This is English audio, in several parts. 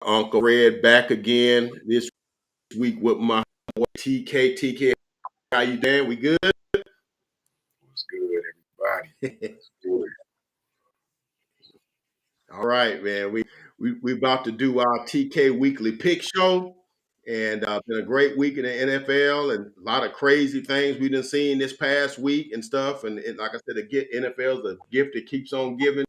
Uncle Fred back again this week with my boy TK. TK, how you doing? We good? What's good, everybody? Good. All right, man. We about to do our TK weekly pick show, and been a great week in the NFL and a lot of crazy things we've been seeing this past week and stuff. And like I said, the NFL is a gift that keeps on giving.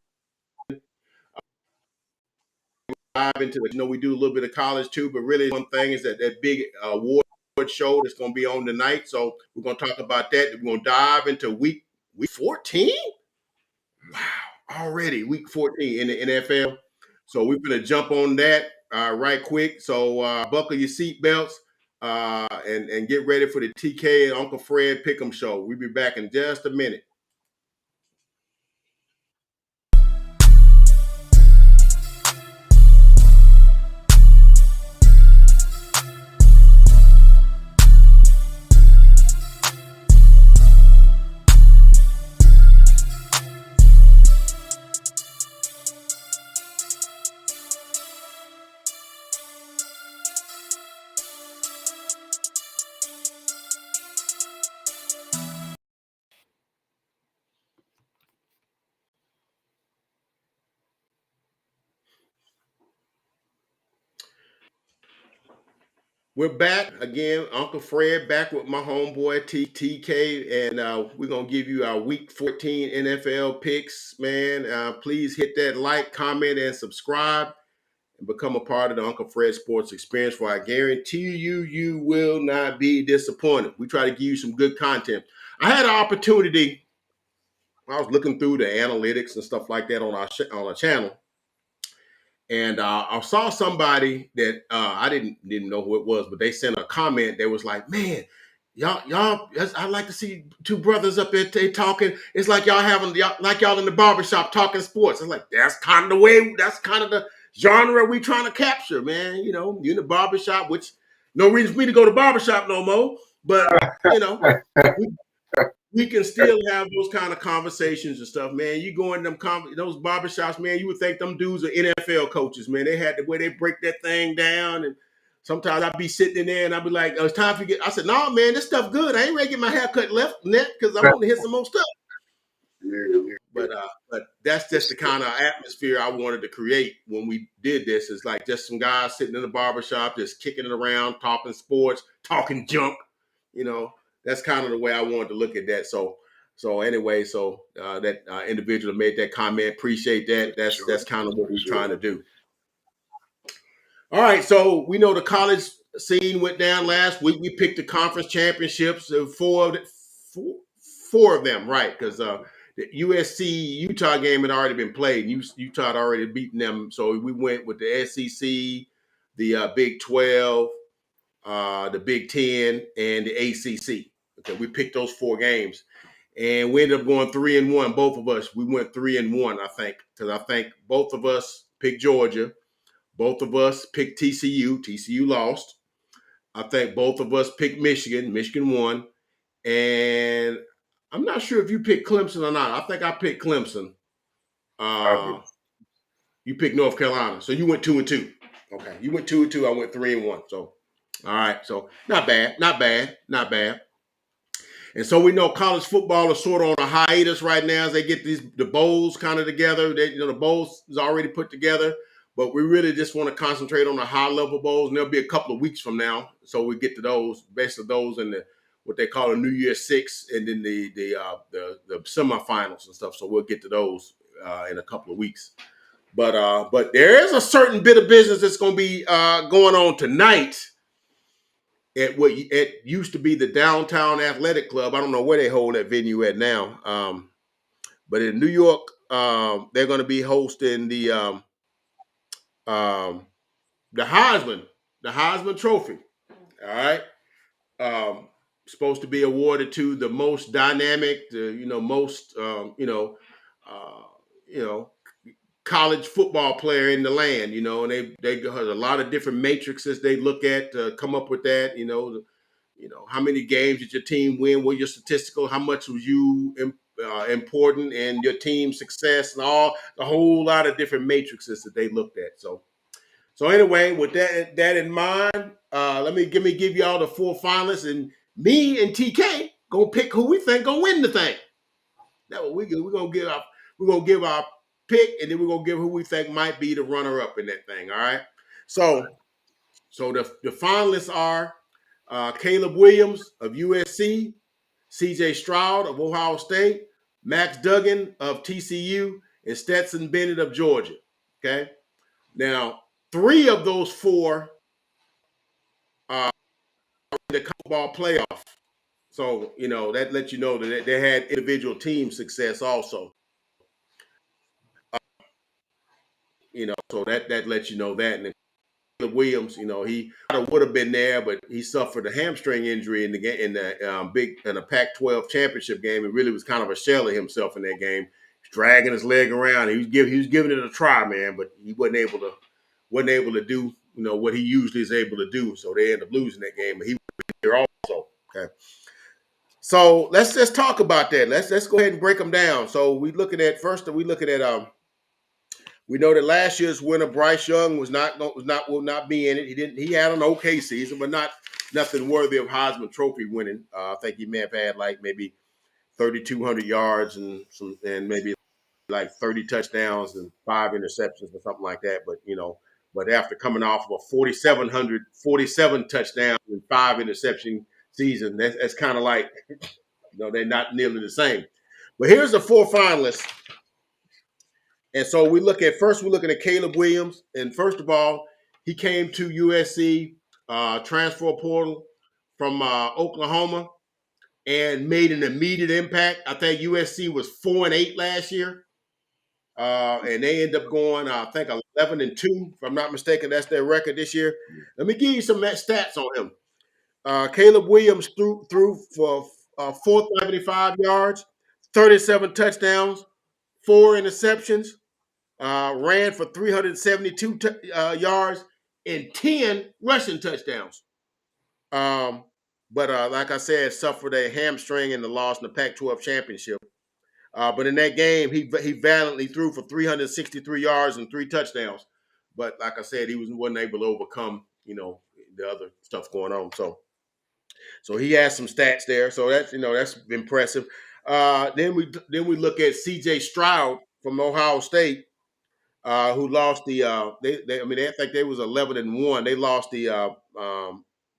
Dive into it. We do a little bit of college too, but really one thing is that big award show that's going to be on tonight. So we're going to talk about that. We're going to dive into week 14. Wow, already week 14 in the NFL. So we're going to jump on that right quick. So buckle your seatbelts and get ready for the TK and Uncle Fred Pick'em show. We'll be back in just a minute. We're back again, Uncle Fred, back with my homeboy TK, and we're gonna give you our Week 14 NFL picks, man. Please hit that like, comment, and subscribe, and become a part of the Uncle Fred Sports Experience. For I guarantee you, you will not be disappointed. We try to give you some good content. I had an opportunity. I was looking through the analytics and stuff like that on our channel. And I saw somebody that I didn't know who it was, but they sent a comment. They was like, "Man, y'all, I like to see two brothers up there talking. It's like y'all in the barbershop talking sports." It's like that's kind of the way. That's kind of the genre we trying to capture, man. You in the barbershop, which no reason for me to go to barbershop no more. But we, we can still have those kind of conversations and stuff, man. You go in those barbershops, man, you would think them dudes are NFL coaches, man. They had the way they break that thing down. And sometimes I'd be sitting in there and I'd be like, oh, it's time for you to get. I said, no, man, this stuff good. I ain't ready to get my hair cut left net because I want to hit some more stuff. Yeah. But that's just the kind of atmosphere I wanted to create when we did this. It's like just some guys sitting in the barbershop, just kicking it around, talking sports, talking junk. That's kind of the way I wanted to look at that. So anyway, that individual made that comment. Appreciate that. That's kind of what we're trying to do. All right, so we know the college scene went down last week. We picked the conference championships, four of them, right? Because the USC Utah game had already been played. Utah had already beaten them, so we went with the SEC, the Big 12, the Big 10, and the ACC. Okay, we picked those four games, and we ended up going 3-1. Both of us, we went 3-1, I think, because I think both of us picked Georgia. Both of us picked TCU. TCU lost. I think both of us picked Michigan. Michigan won. And I'm not sure if you picked Clemson or not. I think I picked Clemson. You picked North Carolina. So you went 2-2. Okay. You went 2-2. I went 3-1. So, all right. So not bad. And so we know college football is sort of on a hiatus right now as they get the bowls kind of together. The bowls is already put together. But we really just want to concentrate on the high-level bowls, and there'll be a couple of weeks from now, so we get to those, basically those in what they call a New Year's Six, and then the semifinals and stuff. So we'll get to those in a couple of weeks. But there is a certain bit of business that's going to be going on tonight at what it used to be the Downtown Athletic Club. I don't know where they hold that venue at now, but in New York, they're going to be hosting the Heisman Trophy. All right. Supposed to be awarded to the most dynamic, most college football player in the land, and they have a lot of different matrices they look at to come up with that, how many games did your team win, what your statistical, how much was you important in your team's success, and a whole lot of different matrices that they looked at. So So anyway, with that in mind, let me give y'all the four finalists, and me and TK gonna pick who we think gonna win the thing. That's what we do. We're gonna give our pick, and then we're gonna give who we think might be the runner up in that thing. All right. So the finalists are Caleb Williams of USC, C.J. Stroud of Ohio State, Max Duggan of TCU, and Stetson Bennett of Georgia. Okay. Now, three of those four are in the college ball playoff. So, that lets you know that they had individual team success also. So that lets you know that. And Caleb Williams, he would have been there, but he suffered a hamstring injury in the game in the Pac-12 championship game. It really was kind of a shell of himself in that game. He's dragging his leg around. He was giving it a try, man, but he wasn't able to do what he usually is able to do. So they ended up losing that game. But he was there also. Okay. So let's just talk about that. Let's go ahead and break them down. So we know that last year's winner Bryce Young will not be in it. He had an okay season, but nothing worthy of Heisman Trophy winning. I think he may have had like maybe 3,200 yards and maybe like 30 touchdowns and 5 interceptions or something like that. But after coming off of a 47 touchdowns and 5 interception season, that's kind of like they're not nearly the same. But here's the four finalists. And so we're looking at Caleb Williams. And first of all, he came to USC transfer portal from Oklahoma and made an immediate impact. I think USC was 4-8 last year. And they end up going, I think, 11-2, if I'm not mistaken. That's their record this year. Let me give you some stats on him. Caleb Williams threw for 475 yards, 37 touchdowns, 4 interceptions, ran for 372 yards, and 10 rushing touchdowns. But like I said, suffered a hamstring in the loss in the Pac-12 championship. But in that game, he valiantly threw for 363 yards and 3 touchdowns. But like I said, he wasn't able to overcome, the other stuff going on. So he has some stats there. So that's impressive. Then we look at C.J. Stroud from Ohio State, who lost the. I think they was 11-1. They lost the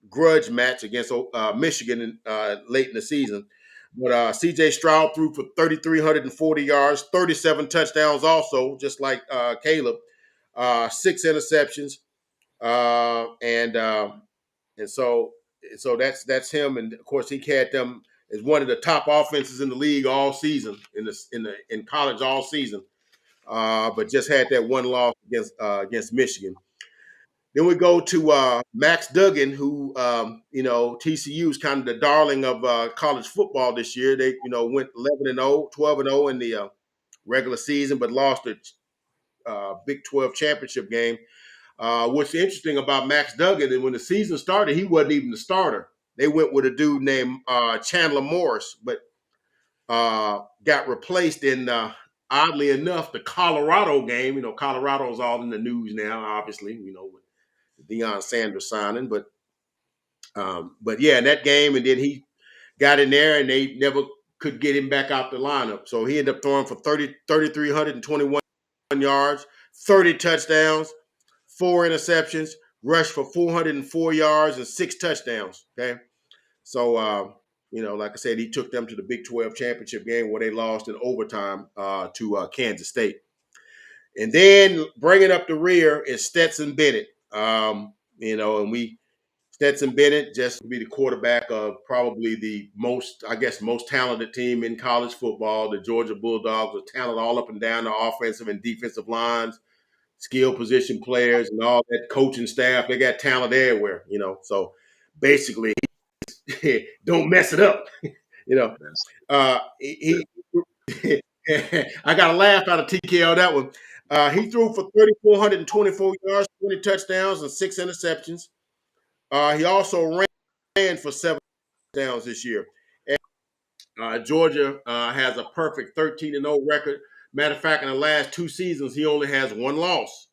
grudge match against Michigan late in the season. But C.J. Stroud threw for 3,340 yards, 37 touchdowns, also just like Caleb, 6 interceptions, and so that's him. And of course, he had them as one of the top offenses in the league all season in college all season. But just had that one loss against Michigan. Then we go to Max Duggan, who TCU is kind of the darling of college football this year. They went 11-0, 12-0 in the regular season, but lost the Big 12 championship game. What's interesting about Max Duggan is when the season started, he wasn't even the starter. They went with a dude named Chandler Morris, but got replaced in, oddly enough, the Colorado game. Colorado's all in the news now, obviously, with the Deion Sanders signing. But yeah, in that game, and then he got in there, and they never could get him back out the lineup. So he ended up throwing for 3,321 yards, 30 touchdowns, 4 interceptions, rushed for 404 yards and 6 touchdowns. Okay. So, like I said, he took them to the Big 12 championship game where they lost in overtime to Kansas State. And then bringing up the rear is Stetson Bennett. Stetson Bennett just to be the quarterback of probably the most talented team in college football. The Georgia Bulldogs are talented all up and down the offensive and defensive lines, skill position players, and all that coaching staff. They got talent everywhere, So basically, don't mess it up. He I got a laugh out of TK on that one. He threw for 3,424 yards, 20 touchdowns, and 6 interceptions. He also ran for 7 touchdowns this year. And, Georgia has a perfect 13-0 record. Matter of fact, in the last 2 seasons, he only has 1 loss.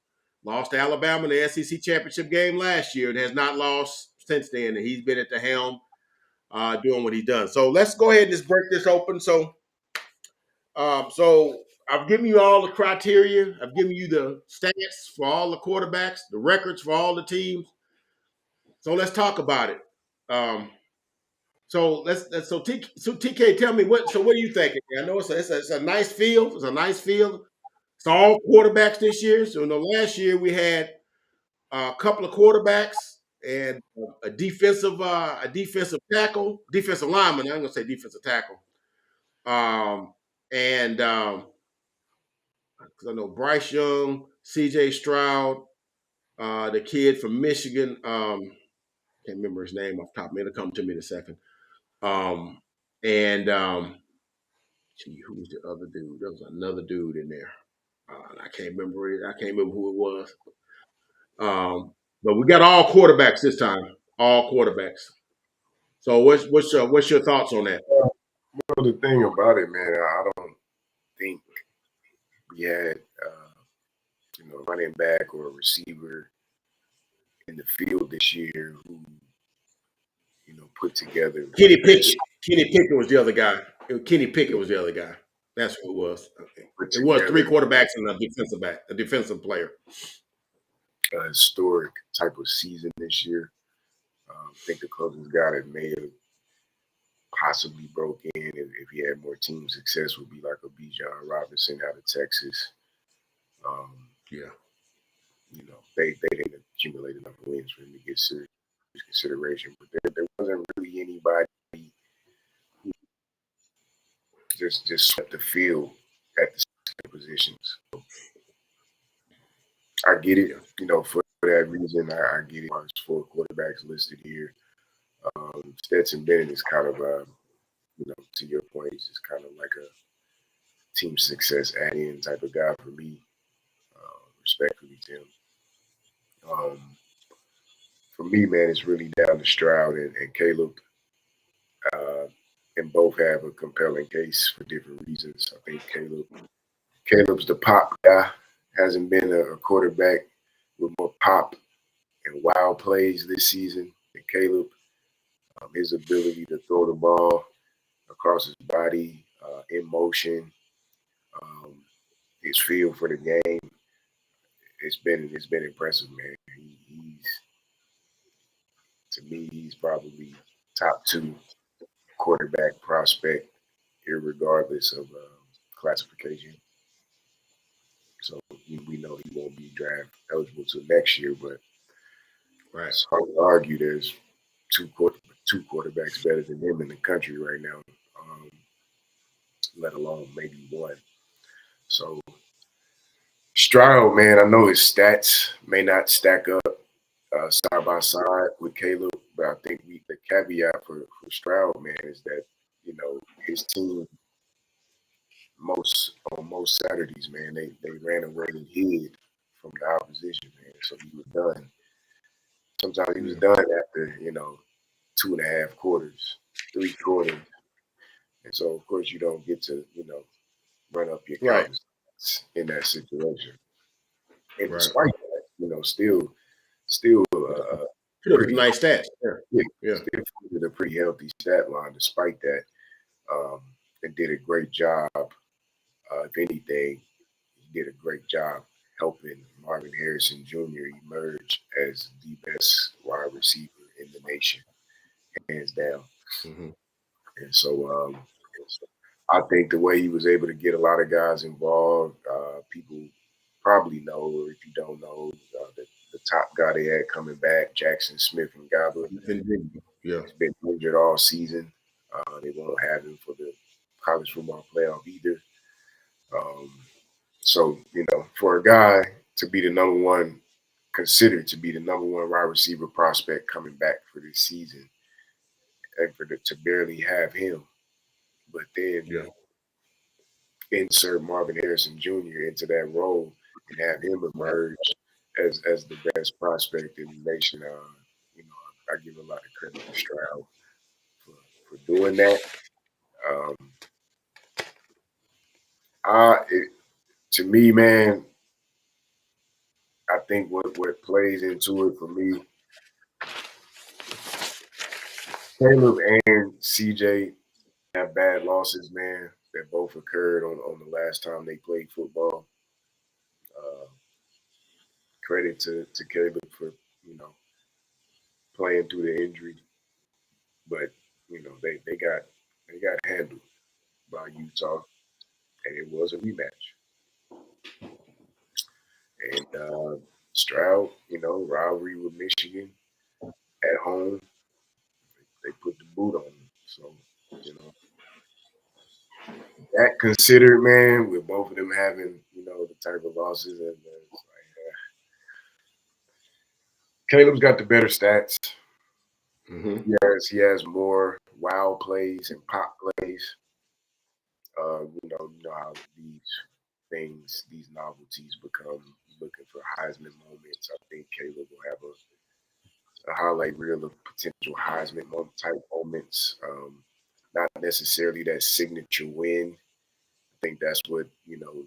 Lost to Alabama in the SEC championship game last year and has not lost since then. And he's been at the helm doing what he's done. So let's go ahead and just break this open. So I've given you all the criteria. I've given you the stats for all the quarterbacks, the records for all the teams. So let's talk about it. So TK, tell me what are you thinking? I know it's a nice field. It's a nice field. It's all quarterbacks this year. So in the last year we had a couple of quarterbacks and a defensive tackle, defensive lineman. I'm gonna say defensive tackle. And because I know Bryce Young, C.J. Stroud, the kid from Michigan. Can't remember his name off the top of me. It'll come to me in a second. And gee, who was the other dude? There was another dude in there. I can't remember it. I can't remember who it was. But we got all quarterbacks this time. All quarterbacks. So what's your thoughts on that? Well, the thing about it, man, I don't think we had running back or a receiver in the field this year who put together. Kenny Pickett was the other guy. Kenny Pickett was the other guy. That's who it was. Okay. It was three quarterbacks and a defensive player. A historic type of season this year. I think the closest guy that may have possibly broke in if he had more team success would be like a Bijan Robinson out of Texas. They didn't accumulate enough wins for him to get serious consideration, but there wasn't really anybody who just swept the field at the positions. So I get it, for that reason. I get it. There's 4 quarterbacks listed here. Stetson Bennett is kind of to your point, he's just kind of like a team success add-in type of guy for me. Respectfully, Tim. For me, man, it's really down to Stroud and Caleb. And both have a compelling case for different reasons. I think Caleb's the pop guy. Hasn't been a quarterback with more pop and wild plays this season than Caleb. His ability to throw the ball across his body, in motion, his feel for the game, it's been impressive, man. To me, he's probably top 2 quarterback prospect, irregardless of classification. So we know he won't be draft eligible till next year, but it's hard to argue there's two quarterbacks better than him in the country right now, let alone maybe one. So Stroud, man, I know his stats may not stack up side by side with Caleb, but I think the caveat for Stroud, man, is that his team on most Saturdays, man, they ran away and hid from the opposition, man. So he was done. Sometimes he was done after 2.5 quarters, 3 quarters, and so of course you don't get to run up your confidence in that situation. And despite that, still pretty nice stats. Still with a pretty healthy stat line. Despite that, and did a great job. If anything, he did a great job helping Marvin Harrison Jr. emerge as the best wide receiver in the nation, hands down. Mm-hmm. And so I think the way he was able to get a lot of guys involved, people probably know, or if you don't know, the top guy they had coming back, Jackson Smith and Gabba, has been injured all season. They won't have him for the college football playoff either. So, for a guy to be considered to be the number 1 wide receiver prospect coming back for this season, and to barely have him, but then insert Marvin Harrison Jr. into that role and have him emerge as the best prospect in the nation, I give a lot of credit to Stroud for doing that. To me, man, I think what plays into it for me, Caleb and CJ have bad losses, man, that both occurred on the last time they played football. Uh, Credit to Caleb for, you know, playing through the injury, but you know they got handled by Utah, and it was a rematch. And Stroud, you know, rivalry with Michigan at home, they put the boot on them. So, you know, that considered, man, with both of them having, you know, the type of losses, and it's like, Caleb's got the better stats. Mm-hmm. He has more wow plays and pop plays. You know how these novelties become looking for Heisman moments. I think Caleb will have a highlight reel of potential Heisman type moments. Not necessarily that signature win. I think that's what, you know,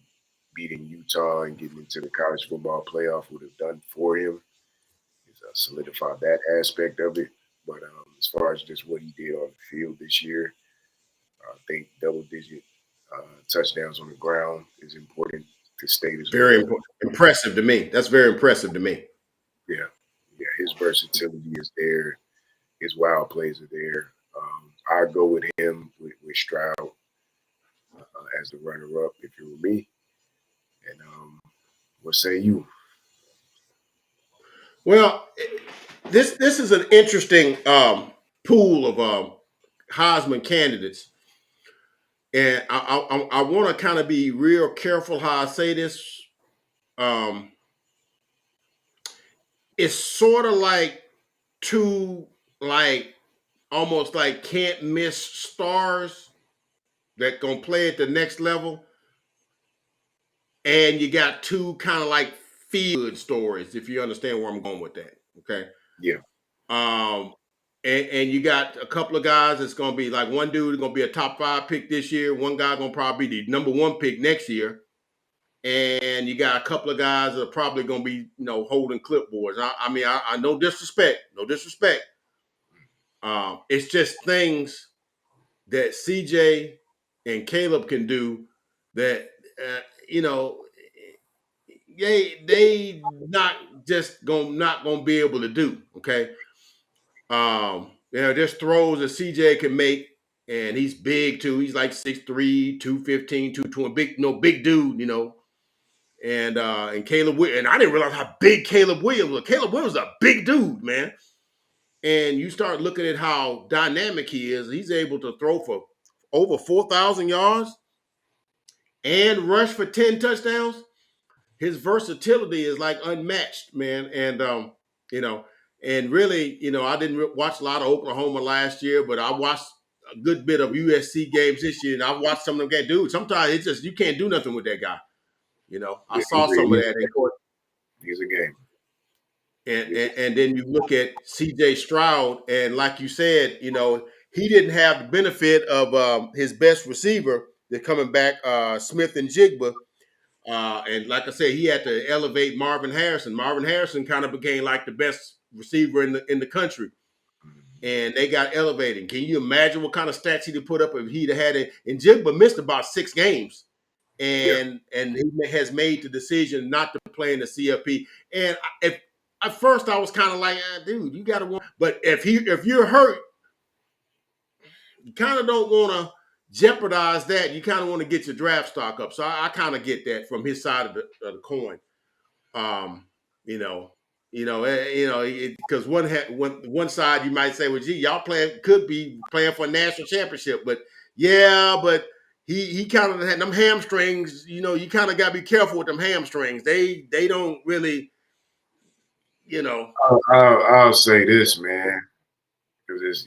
beating Utah and getting into the college football playoff would have done for him. Is solidify that aspect of it. But as far as just what he did on the field this year, I think double-digit touchdowns on the ground is important to state as Very well. impressive to me. That's very impressive to me. Yeah, yeah, his versatility is there. His wild plays are there. I go with him with Stroud as the runner-up if it were me. And what say you? Well, this is an interesting pool of Heisman candidates, and I want to kind of be real careful how I say this. Um, it's sort of like two, like almost like can't miss stars that gonna play at the next level, and you got two kind of like feel good stories, if you understand where I'm going with that. Okay. Yeah, Um, and you got a couple of guys that's going to be like one dude is going to be a top 5 pick this year. One guy going to probably be the number 1 pick next year. And you got a couple of guys that are probably going to be, holding clipboards. I mean, I no disrespect, no disrespect. It's just things that CJ and Caleb can do that, you know, they not gonna be able to do. Okay. There's throws that CJ can make, and he's big too. He's like 6'3", 215, 220, big dude, And Caleb Williams, and I didn't realize how big Caleb Williams was. Caleb Williams is a big dude, man. And you start looking at how dynamic he is. He's able to throw for over 4,000 yards and rush for 10 touchdowns. His versatility is like unmatched, man. And you know, and really, I didn't watch a lot of Oklahoma last year, but I watched a good bit of USC games this year, and I watched some of them games. Dude, sometimes it's just you can't do nothing with that guy. I yeah, saw some of that. he's a game. And then you look at CJ Stroud, and like you said, he didn't have the benefit of his best receiver. They're coming back, Smith and Jigba. And like I said, he had to elevate Marvin Harrison. Marvin Harrison kind of became like the best receiver in the country, and they got elevated. Can you imagine what kind of stats he'd have put up if he'd have had it? And Jigba missed about 6 games, Yeah, and he has made the decision not to play in the CFP. And if at first I was kind of like, dude, you got to want. But if you're hurt, you kind of don't want to jeopardize that. You kind of want to get your draft stock up. So I kind of get that from his side of the coin. Um, you know, because one side you might say, well, gee, y'all could be playing for a national championship, but yeah, but he kind of had them hamstrings. You kind of got to be careful with them hamstrings. They don't really, you know. I'll say this, man, because it's,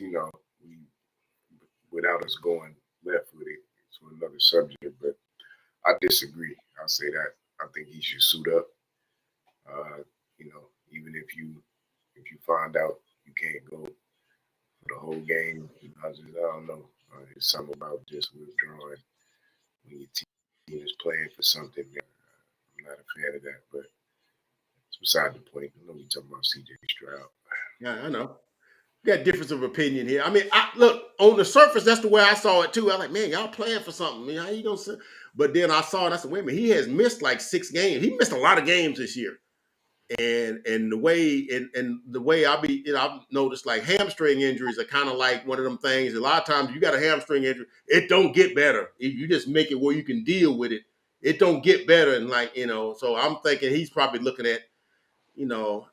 without us going left with it to another subject, but I disagree. I'll say that. I think he should suit up. Even if you find out you can't go for the whole game, I don't know. It's something about just withdrawing when your team is playing for something. Man. I'm not a fan of that, but It's beside the point. I know we talking about C.J. Stroud. Yeah, I know. We got difference of opinion here. I mean, look, on the surface, that's the way I saw it too. I was like, man, y'all playing for something. Man, how you gonna say? But then I saw it. I said, wait a minute, he has missed like 6 games. He missed a lot of games this year. And the way the way I've noticed like hamstring injuries are kind of like one of them things. A lot of times you got a hamstring injury, it don't get better. If you just make it where you can deal with it, it don't get better. And like, so I'm thinking he's probably looking at, you know,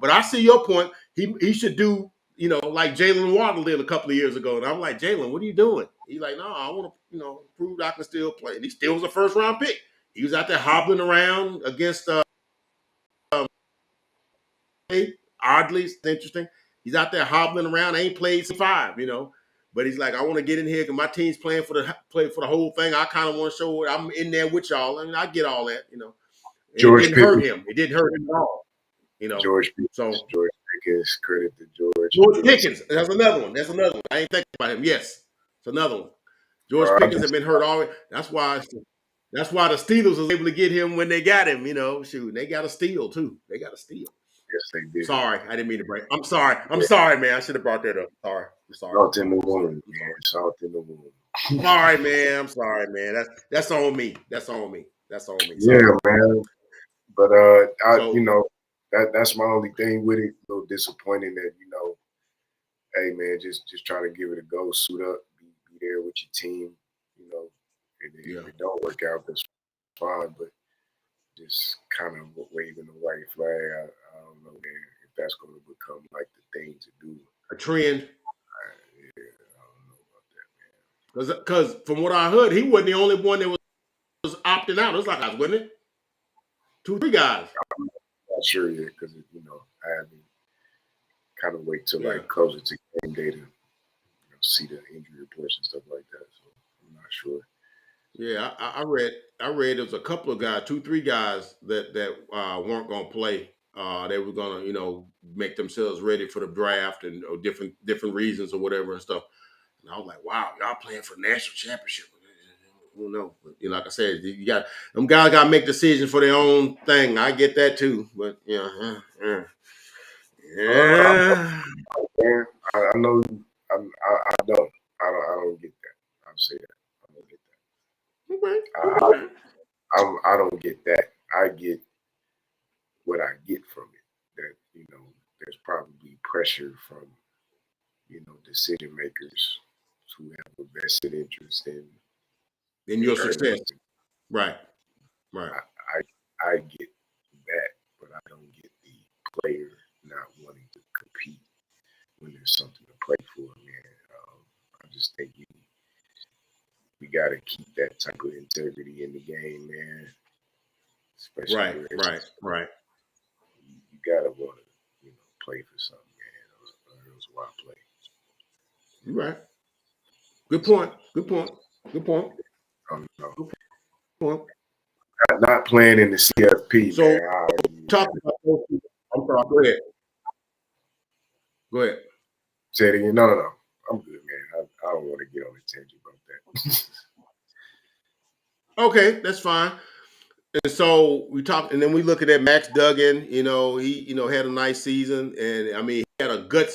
but I see your point. He should do, like Jalen Waddle did a couple of years ago. And I'm like, Jalen, what are you doing? He's like, no, I want to, prove I can still play. And he still was a first round pick. He was out there hobbling around against oddly, it's interesting. He's out there hobbling around, ain't played 5, But he's like, I want to get in here because my team's playing for the whole thing. I kind of want to show it. I'm in there with y'all. I mean, I get all that, And it George didn't hurt Pickens. him. It didn't hurt him at all. George Pickens. So George Pickens. Credit to George. George Pickens. That's another one. I ain't thinking about him. Yes, it's another one. George Pickens have been hurt already. That's why the Steelers was able to get him when they got him. Shoot, they got a steal too. They got a steal. Yes, they did. Sorry, I didn't mean to break. I'm sorry. I'm sorry, man. I should have brought that up. Sorry. I'm sorry. Salt in the wound, man. Salt in the wound. Sorry, man. I'm sorry, man. That's on me. That's on me. Sorry. Yeah, man. But that's my only thing with it. A little disappointing that hey man, just try to give it a go, suit up, be there with your team. If it don't work out, that's fine. But just kind of waving the white flag, I don't know, man, if that's going to become like the thing to do. A trend. Yeah, I don't know about that, man. Because from what I heard, he wasn't the only one that was opting out. It was like us, wasn't it? 2, 3 guys. I'm not sure yet because I haven't kind of wait till like closer to game day to see the injury reports and stuff like that. So I'm not sure. Yeah, I read there was a couple of guys, 2, 3 guys that weren't gonna play. They were gonna make themselves ready for the draft and different reasons or whatever and stuff. And I was like, wow, y'all playing for national championship. I don't know, but like I said, you got them guys got to make decisions for their own thing. I get that too, but yeah. I know. I don't get that. I'll say that. I don't get that. Okay. I don't get that. I get what I get from it. That there's probably pressure from decision makers who have a vested interest in your success. Right. I get that, but I don't get the player not wanting to compete when there's something to play for, man. I just think we got to keep that type of integrity in the game, man. Especially right. You got to want to, play for something, man. Or else why play? You're right. Good point. Good point. Not playing in the CFP, so, man. Talk about those people. I'm sorry. Go ahead. Say it again. No. I'm good, man. I don't want to get on a tangent about that. Okay, that's fine. And so we talked, and then we look at that Max Duggan. He had a nice season, and I mean, he had a very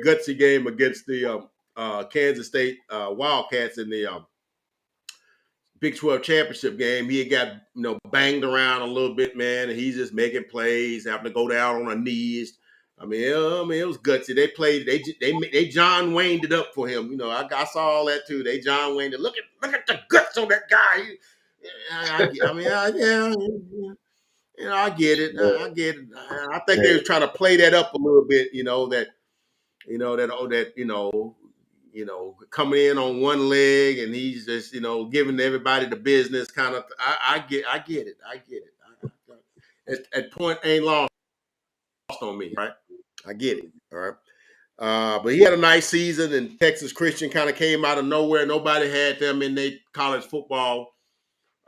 gutsy game against the Kansas State Wildcats in the Big 12 championship game. He had got banged around a little bit, man, and he's just making plays, having to go down on his knees. I mean, it was gutsy. They played. They John Wayne'd it up for him. I saw all that too. They John Wayne'd it. Look at the guts on that guy. I get it. I get it. I think they were trying to play that up a little bit. Coming in on one leg and he's just giving everybody the business kind of. I get it. At point ain't lost on me, right? I get it. All right. But he had a nice season, and Texas Christian kind of came out of nowhere. Nobody had them in their college football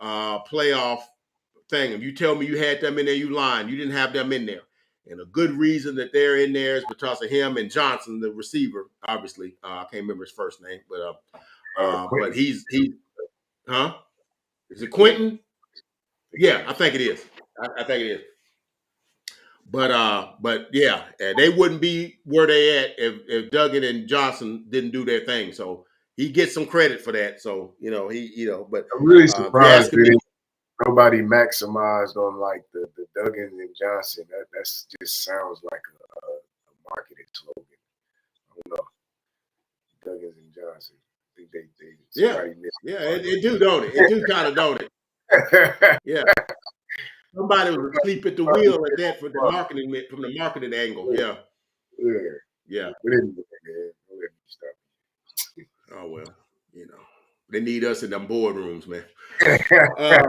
playoff thing. If you tell me you had them in there, you lying. You didn't have them in there. And a good reason that they're in there is because of him and Johnson, the receiver, obviously. I can't remember his first name, but he's Is it Quentin? Yeah, I think it is. I think it is. But yeah, they wouldn't be where they at if Duggan and Johnson didn't do their thing. So he gets some credit for that. So but I'm really if you're surprised asking me, that nobody maximized on like the Duggan and Johnson. That's just sounds like a marketing slogan. I don't know. Duggins and Johnson. I think they yeah, somebody missed yeah, the mark it do, don't it? It do kind of, don't it? on Yeah, somebody was asleep at the that. wheel at that from the marketing angle. Yeah, Yeah. yeah. But anyway, man, don't let me stop. Oh well, they need us in them boardrooms, man. Uh,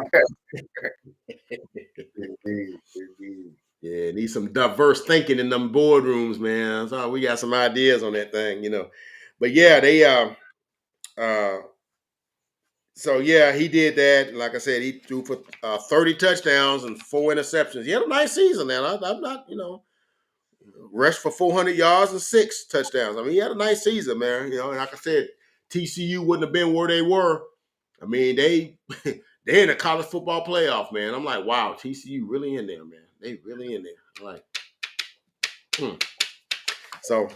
Indeed, indeed. yeah, need some diverse thinking in them boardrooms, man. So we got some ideas on that thing. But yeah, they uh so yeah, he did that. Like I said, he threw for 30 touchdowns and 4 interceptions. He had a nice season, man. I'm not, rushed for 400 yards and 6 touchdowns. I mean, he had a nice season, man. And like I said, TCU wouldn't have been where they were. I mean, they're in a college football playoff, man. I'm like, wow, TCU really in there, man. They really in there. I'm like, hmm. So,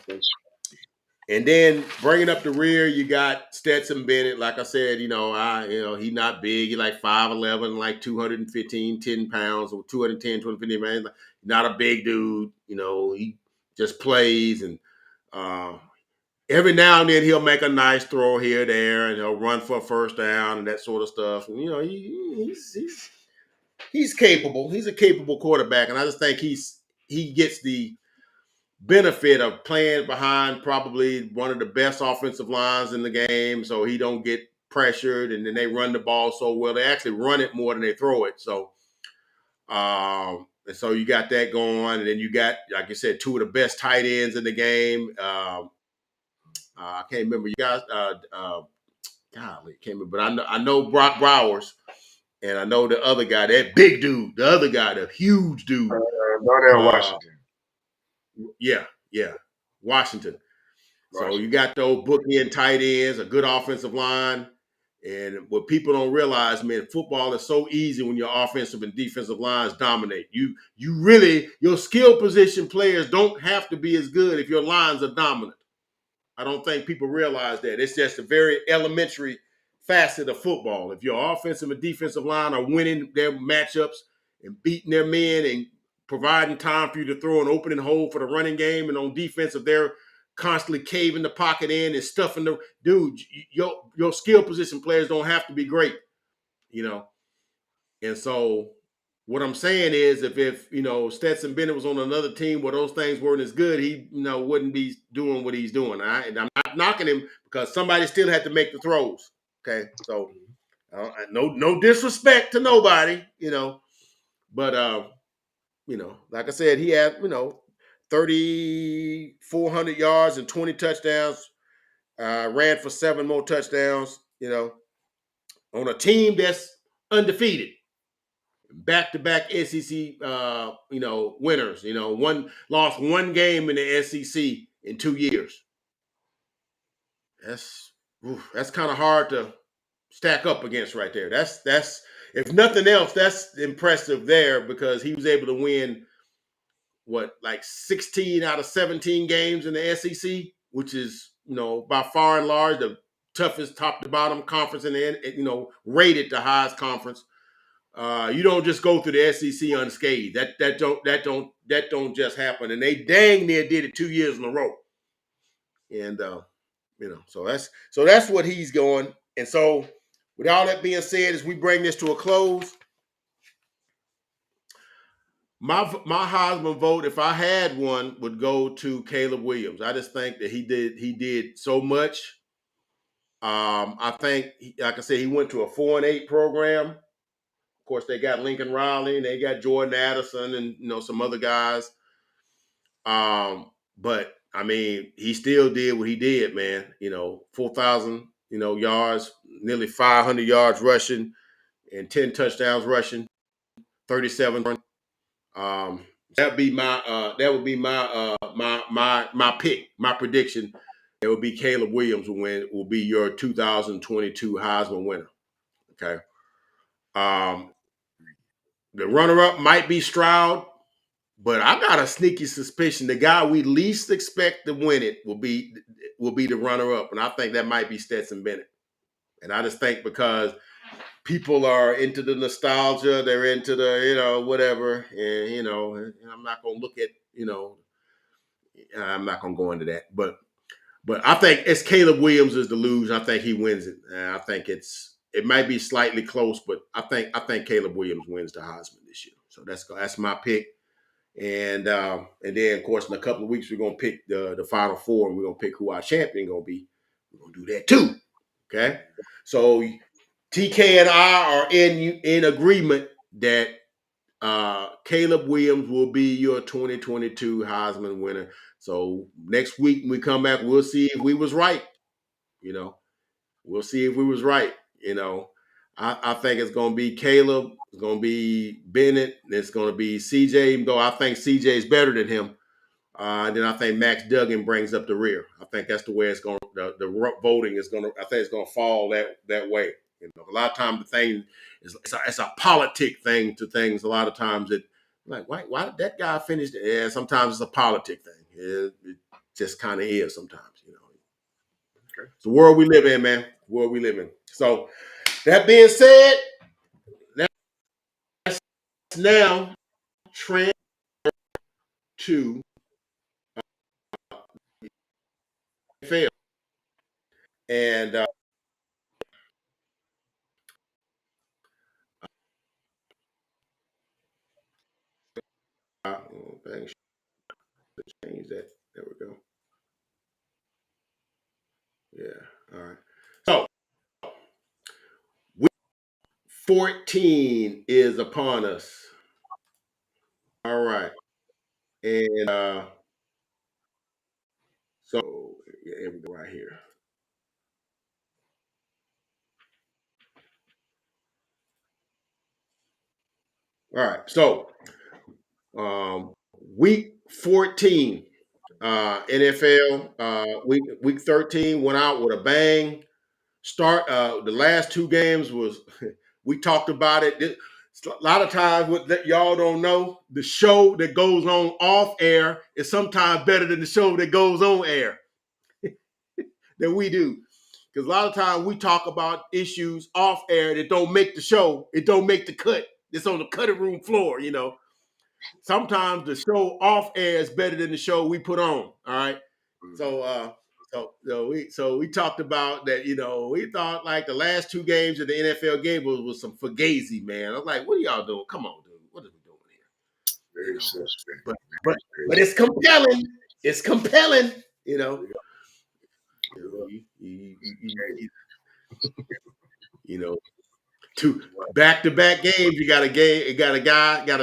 and then bringing up the rear, you got Stetson Bennett. Like I said, he not big. He like 5'11", like 215, 10 pounds, or 210, 215 pounds. Like, not a big dude. He just plays, and every now and then he'll make a nice throw here, there, and he'll run for a first down and that sort of stuff. And, he's capable. He's a capable quarterback, and I just think he gets the benefit of playing behind probably one of the best offensive lines in the game, so he don't get pressured, and then they run the ball so well. They actually run it more than they throw it. So, and so you got that going, and then you got, like you said, two of the best tight ends in the game. I can't remember you guys. Golly, can't remember, but I know Brock Bowers, and I know the other guy, that big dude, the other guy, the huge dude. Darnell Uh, Washington. yeah, Washington. So you Washington. got those bookend tight ends, a good offensive line. And what people don't realize, man, football is so easy when your offensive and defensive lines dominate. Your skill position players don't have to be as good if your lines are dominant. I don't think people realize that. It's just a very elementary facet of football. If your offensive and defensive line are winning their matchups and beating their men and providing time for you to throw an opening hole for the running game, and on defense, if they're constantly caving the pocket in and stuffing the dude, your skill position players don't have to be great, you know. And so what I'm saying is, if Stetson Bennett was on another team where those things weren't as good, he wouldn't be doing what he's doing. And I'm not knocking him, because somebody still had to make the throws. Okay, so no disrespect to nobody, but like I said, he had 3,400 yards and 20 touchdowns. Ran for 7 more touchdowns. On a team that's undefeated, back-to-back SEC, winners. Lost one game in the SEC in 2 years. That's kind of hard to stack up against right there. That's if nothing else, that's impressive there, because he was able to win like 16 out of 17 games in the SEC, which is by far and large the toughest top to bottom conference in the rated the highest conference. You don't just go through the SEC unscathed. That don't just happen. And they dang near did it 2 years in a row. And so that's what he's going. And so, with all that being said, as we bring this to a close, my Heisman vote, if I had one, would go to Caleb Williams. I just think that he did so much. I think, like I said, he went to a 4-8 program. Of course, they got Lincoln Riley, and they got Jordan Addison, and some other guys. But I mean, he still did what he did, man. 4,000 yards, nearly 500 yards rushing, and 10 touchdowns rushing, 37 run. That would be my pick, my prediction. It would be Caleb Williams will be your 2022 Heisman winner. Okay. Um, The runner-up might be Stroud, but I got a sneaky suspicion the guy we least expect to win it will be the runner-up, and I think that might be Stetson Bennett. And I just think because people are into the nostalgia, they're into the whatever, and I'm not gonna look at I'm not gonna go into that, but I think it's Caleb Williams is the lose. I think he wins it. I think it might be slightly close, but I think Caleb Williams wins the Heisman this year. So that's my pick. And then of course in a couple of weeks we're gonna pick the Final Four, and we're gonna pick who our champion gonna be. We're gonna do that too. Okay, so TK and I are in agreement that Caleb Williams will be your 2022 Heisman winner. So next week when we come back, we'll see if we was right. We'll see if we was right. I think it's going to be Caleb. It's going to be Bennett. It's going to be CJ, even though I think CJ is better than him. And then I think Max Duggan brings up the rear. I think that's the way it's going. The voting is going to. I think it's going to fall that way. A lot of times the thing is it's a politic thing to things. A lot of times why did that guy finish? Yeah, sometimes it's a politic thing. It just kind of is sometimes. Okay. It's the world we live in, man. The world we live in. So that being said, let's now transfer to NFL. And thanks. Change that. There we go. Yeah. All right. So week 14 is upon us. All right. And so here we go right here. All right. So week 14, NFL, week 13 went out with a bang. The last two games was we talked about it. A lot of times what y'all don't know, the show that goes on off air is sometimes better than the show that goes on air than we do. Because a lot of times we talk about issues off air that don't make the show, it don't make the cut. It's on the cutting room floor, Sometimes the show off air is better than the show we put on. All right. So we talked about that, we thought like the last two games of the NFL game was some fugazi, man. I was like, what are y'all doing? Come on, dude. What are we doing here? Very suspect. But it's compelling. It's compelling, two back-to-back games. You got a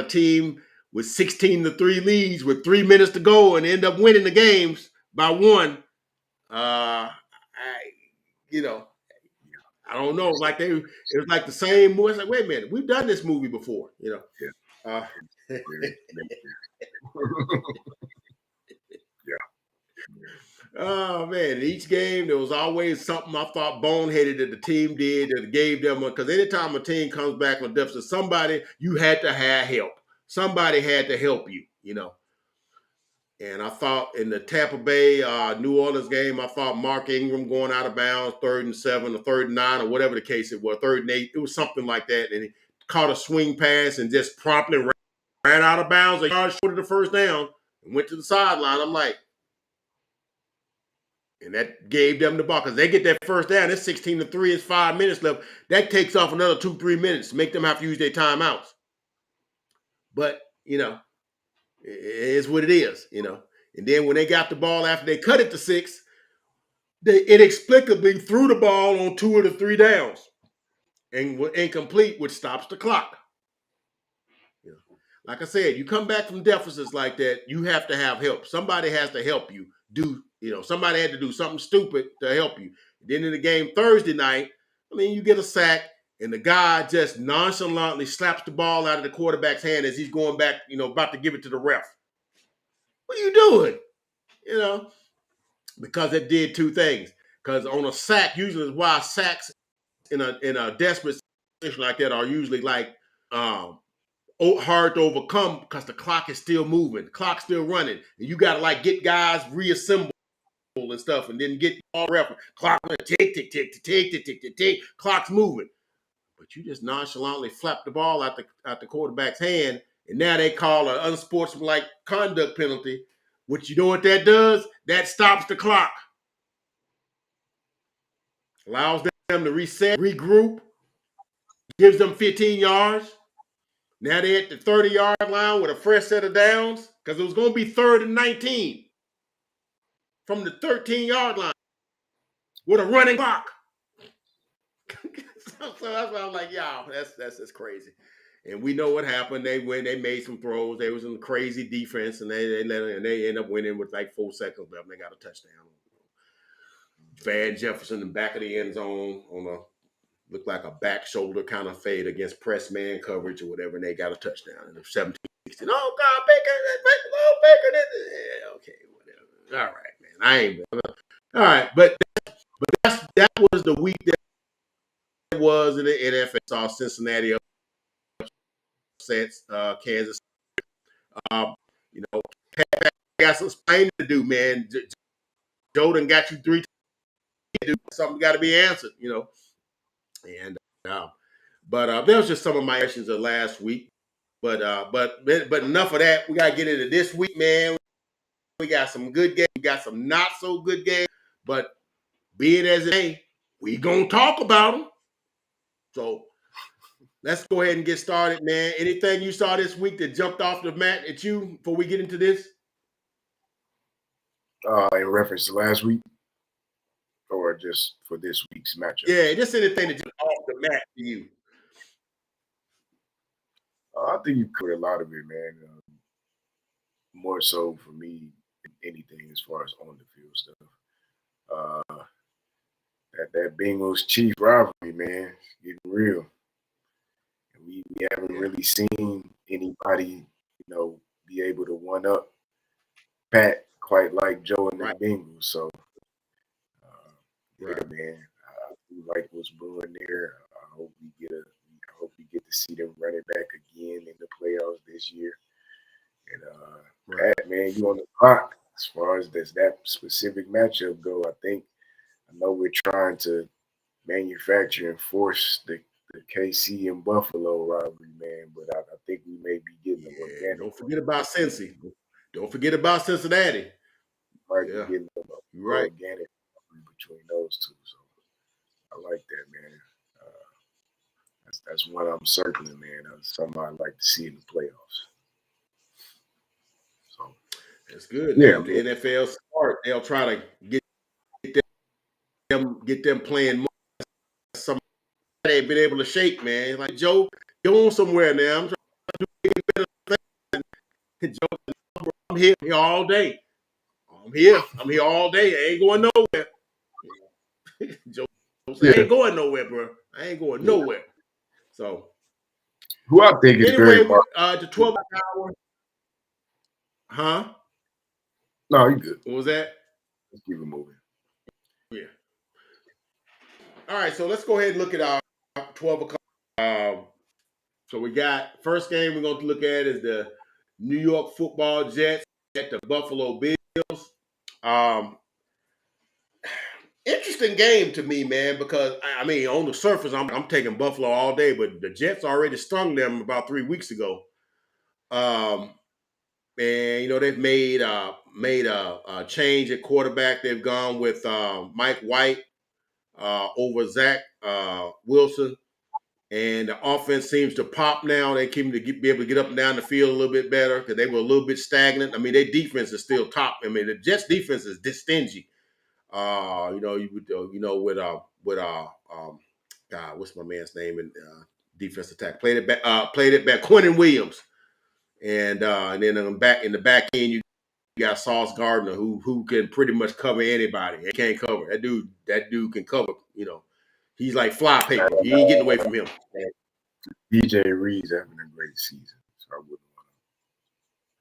team with 16-3 leads with 3 minutes to go and end up winning the games by one. I don't know. It was like the same movie. It's like, wait a minute, we've done this movie before, Yeah. Oh man, in each game there was always something I thought boneheaded that the team did that gave them because anytime a team comes back with deficit, somebody you had to have help. Somebody had to help you, And I thought in the Tampa Bay, New Orleans game, I thought Mark Ingram going out of bounds, 3rd and 7 or 3rd and 9 or whatever the case it was, 3rd and 8. It was something like that. And he caught a swing pass and just promptly ran out of bounds a yard short of the first down and went to the sideline. I'm like, and that gave them the ball because they get that first down. It's 16-3. It's 5 minutes left. That takes off another 2-3 minutes to make them have to use their timeouts. But, it is what it is, And then when they got the ball after they cut it to 6, they inexplicably threw the ball on 2 of the 3 downs and were incomplete, which stops the clock. Like I said, you come back from deficits like that, you have to have help. Somebody has to help you do, somebody had to do something stupid to help you. Then in the game Thursday night, you get a sack and the guy just nonchalantly slaps the ball out of the quarterback's hand as he's going back, about to give it to the ref. What are you doing? Because it did two things. Because on a sack, usually is why sacks in a desperate situation like that are usually like hard to overcome because the clock is still moving, the clock's still running, and you got to like get guys reassembled and stuff, and then get all reference. Clock tick tick tick tick tick tick tick tick tick. Clock's moving, but you just nonchalantly flap the ball out the quarterback's hand, and now they call an unsportsmanlike conduct penalty. What you know what that does? That stops the clock, allows them to reset, regroup, gives them 15 yards. Now they're at the 30-yard line with a fresh set of downs because it was going to be 3rd and 19 from the 13-yard line with a running clock. So that's why I'm like, y'all, that's crazy. And we know what happened. They made some throws. They was in crazy defense, and they end up winning with like 4 seconds left. And they got a touchdown. Van Jefferson in the back of the end zone on a looked like a back shoulder kind of fade against press man coverage or whatever, and they got a touchdown. And 17-16. Oh God, Baker, yeah, okay, whatever. All right, man. I ain't. All right, but that was the week that was in the NFL. Saw Cincinnati upsets Kansas. You know, got some explaining to do, man. Joe done got you 3 to do. Something got to be answered, you know. And but that was just some of my questions of last week. But enough of that. We gotta get into this week, man. We got some good games. We got some not so good games. But be it as it may, we gonna talk about them. So let's go ahead and get started, man. Anything you saw this week that jumped off the mat at you before we get into this? In reference to last week, or just for this week's matchup? Yeah, just anything that jumped off the mat to you. I think you covered a lot of it, man. More so for me than anything as far as on the field stuff. That Bengals Chiefs rivalry, man, it's getting real. And we haven't really seen anybody, be able to one up Pat quite like Joe and the Bengals. So, yeah, man, I do like what's brewing there. I hope we get to see them running back again in the playoffs this year. And Pat, man, you on the clock as far as that specific matchup go. I know we're trying to manufacture and force the KC and Buffalo rivalry, man, but I think we may be getting them organic. Don't forget about Cincy. Don't forget about Cincinnati. Might be getting them organic between those two. So I like that, man. That's one I'm circling, man. Something I'd like to see in the playoffs. So that's good. Yeah, the NFL smart. They'll try to get them playing more. Somebody ain't been able to shake, man. Like Joe, go on somewhere now. I'm trying to do better things. Joe, I'm here all day. I'm here all day. I ain't going nowhere. Joe said, I ain't going nowhere, bro. I ain't going nowhere. So, who I think is anyway, very the 12 hour. Huh? No, you good. What was that? Let's keep it moving. Yeah. All right, so let's go ahead and look at our 12 o'clock. So we got first game we're going to look at is the New York Football Jets at the Buffalo Bills. Interesting game to me, man, because I mean, on the surface, I'm taking Buffalo all day, but the Jets already stung them about 3 weeks ago. And they've made a change at quarterback. They've gone with Mike White over Zach Wilson, and the offense seems to pop now. They seem to be able to get up and down the field a little bit better because they were a little bit stagnant. I mean, their defense is still top. I mean, the Jets' defense is stingy. God, what's my man's name in defense attack? Played it back. Quinnen Williams, and then in the back end you got Sauce Gardner who can pretty much cover anybody. He can't cover that dude. That dude can cover. He's like fly paper. You ain't getting away from him. DJ Reed's having a great season, so I wouldn't want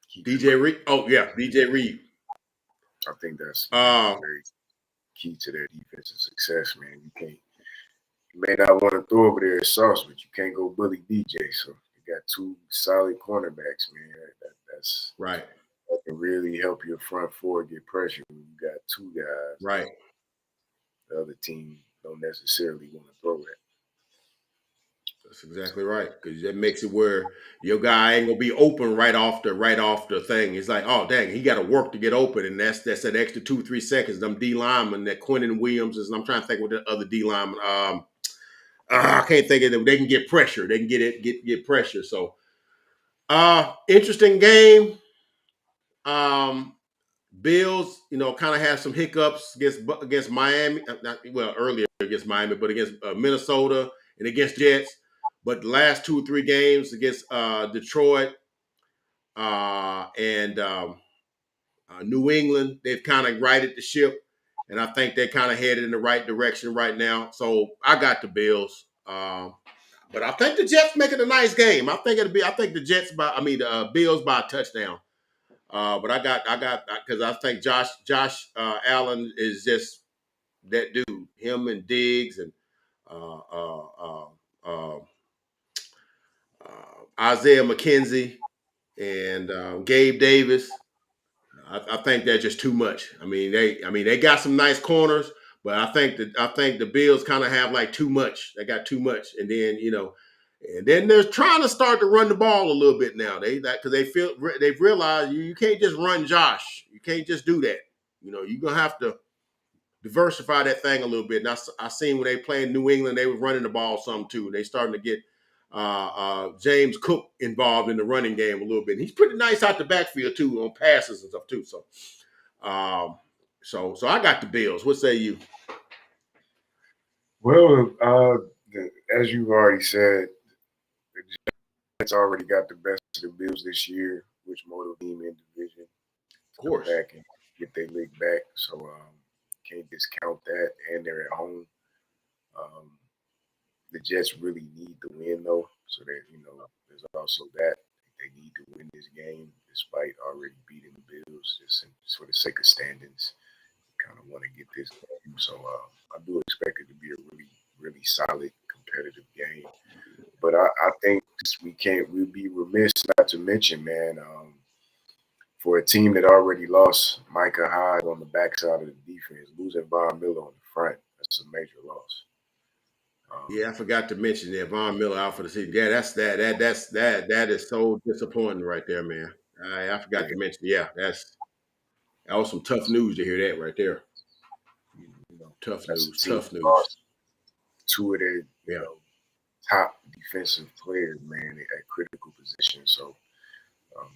to keep DJ Reed. Oh yeah, DJ Reed. I think that's very key to their defensive success, man. You may not want to throw over there at Sauce, but you can't go bully DJ. So got two solid cornerbacks, man. That's Right. that can really help your front four get pressure when you got two guys Right. the other team don't necessarily want to throw at. That's exactly right, because that makes it where your guy ain't gonna be open right off the thing. It's like, oh dang, he got to work to get open, and that's that extra 2-3 seconds. Them D linemen, that Quentin Williams is. And I'm trying to think what the other D lineman. I can't think of them. They can get pressure. They can get pressure. So, interesting game. Um, Bills, kind of had some hiccups against Miami. Earlier against Miami, but against Minnesota and against Jets. But the last 2 or 3 games against Detroit and New England, they've kind of righted the ship, and I think they're kind of headed in the right direction right now. So I got the Bills, but I think the Jets making a nice game. I think the Bills by a touchdown. But I got because I think Josh Allen is just that dude. Him and Diggs and uh, uh, uh, uh, Isaiah McKenzie and Gabe Davis. I think that's just too much. They got some nice corners, but I think the Bills kind of have like too much. They got too much, and then they're trying to start to run the ball a little bit now. Because they've realized you can't just run Josh. You can't just do that. You're gonna have to diversify that thing a little bit. And I seen when they played New England, they were running the ball some too. They starting to get James Cook involved in the running game a little bit. He's pretty nice out the backfield too on passes and stuff too. Um, so I got the Bills. What say you? Well, as you've already said, the Jets already got the best of the Bills this year, which motivated team in division Of to come course. back and get their league back. So can't discount that, and they're at home. Um, the Jets really need to win though, so that there's also that they need to win this game despite already beating the Bills, just for the sake of standings. Kind of want to get this game, so I do expect it to be a really, really solid competitive game. But I think we'd be remiss not to mention, man, for a team that already lost Micah Hyde on the backside of the defense, losing Von Miller on the front, that's a major loss. Yeah, I forgot to mention that Von Miller out for the season. Yeah, that is so disappointing right there, man. I forgot to Yeah, mention. Yeah, that was some tough news to hear that right there. you know, Tough that's a news. team Tough that news. lost two of their, Yeah. top defensive players, man, at critical positions. So um,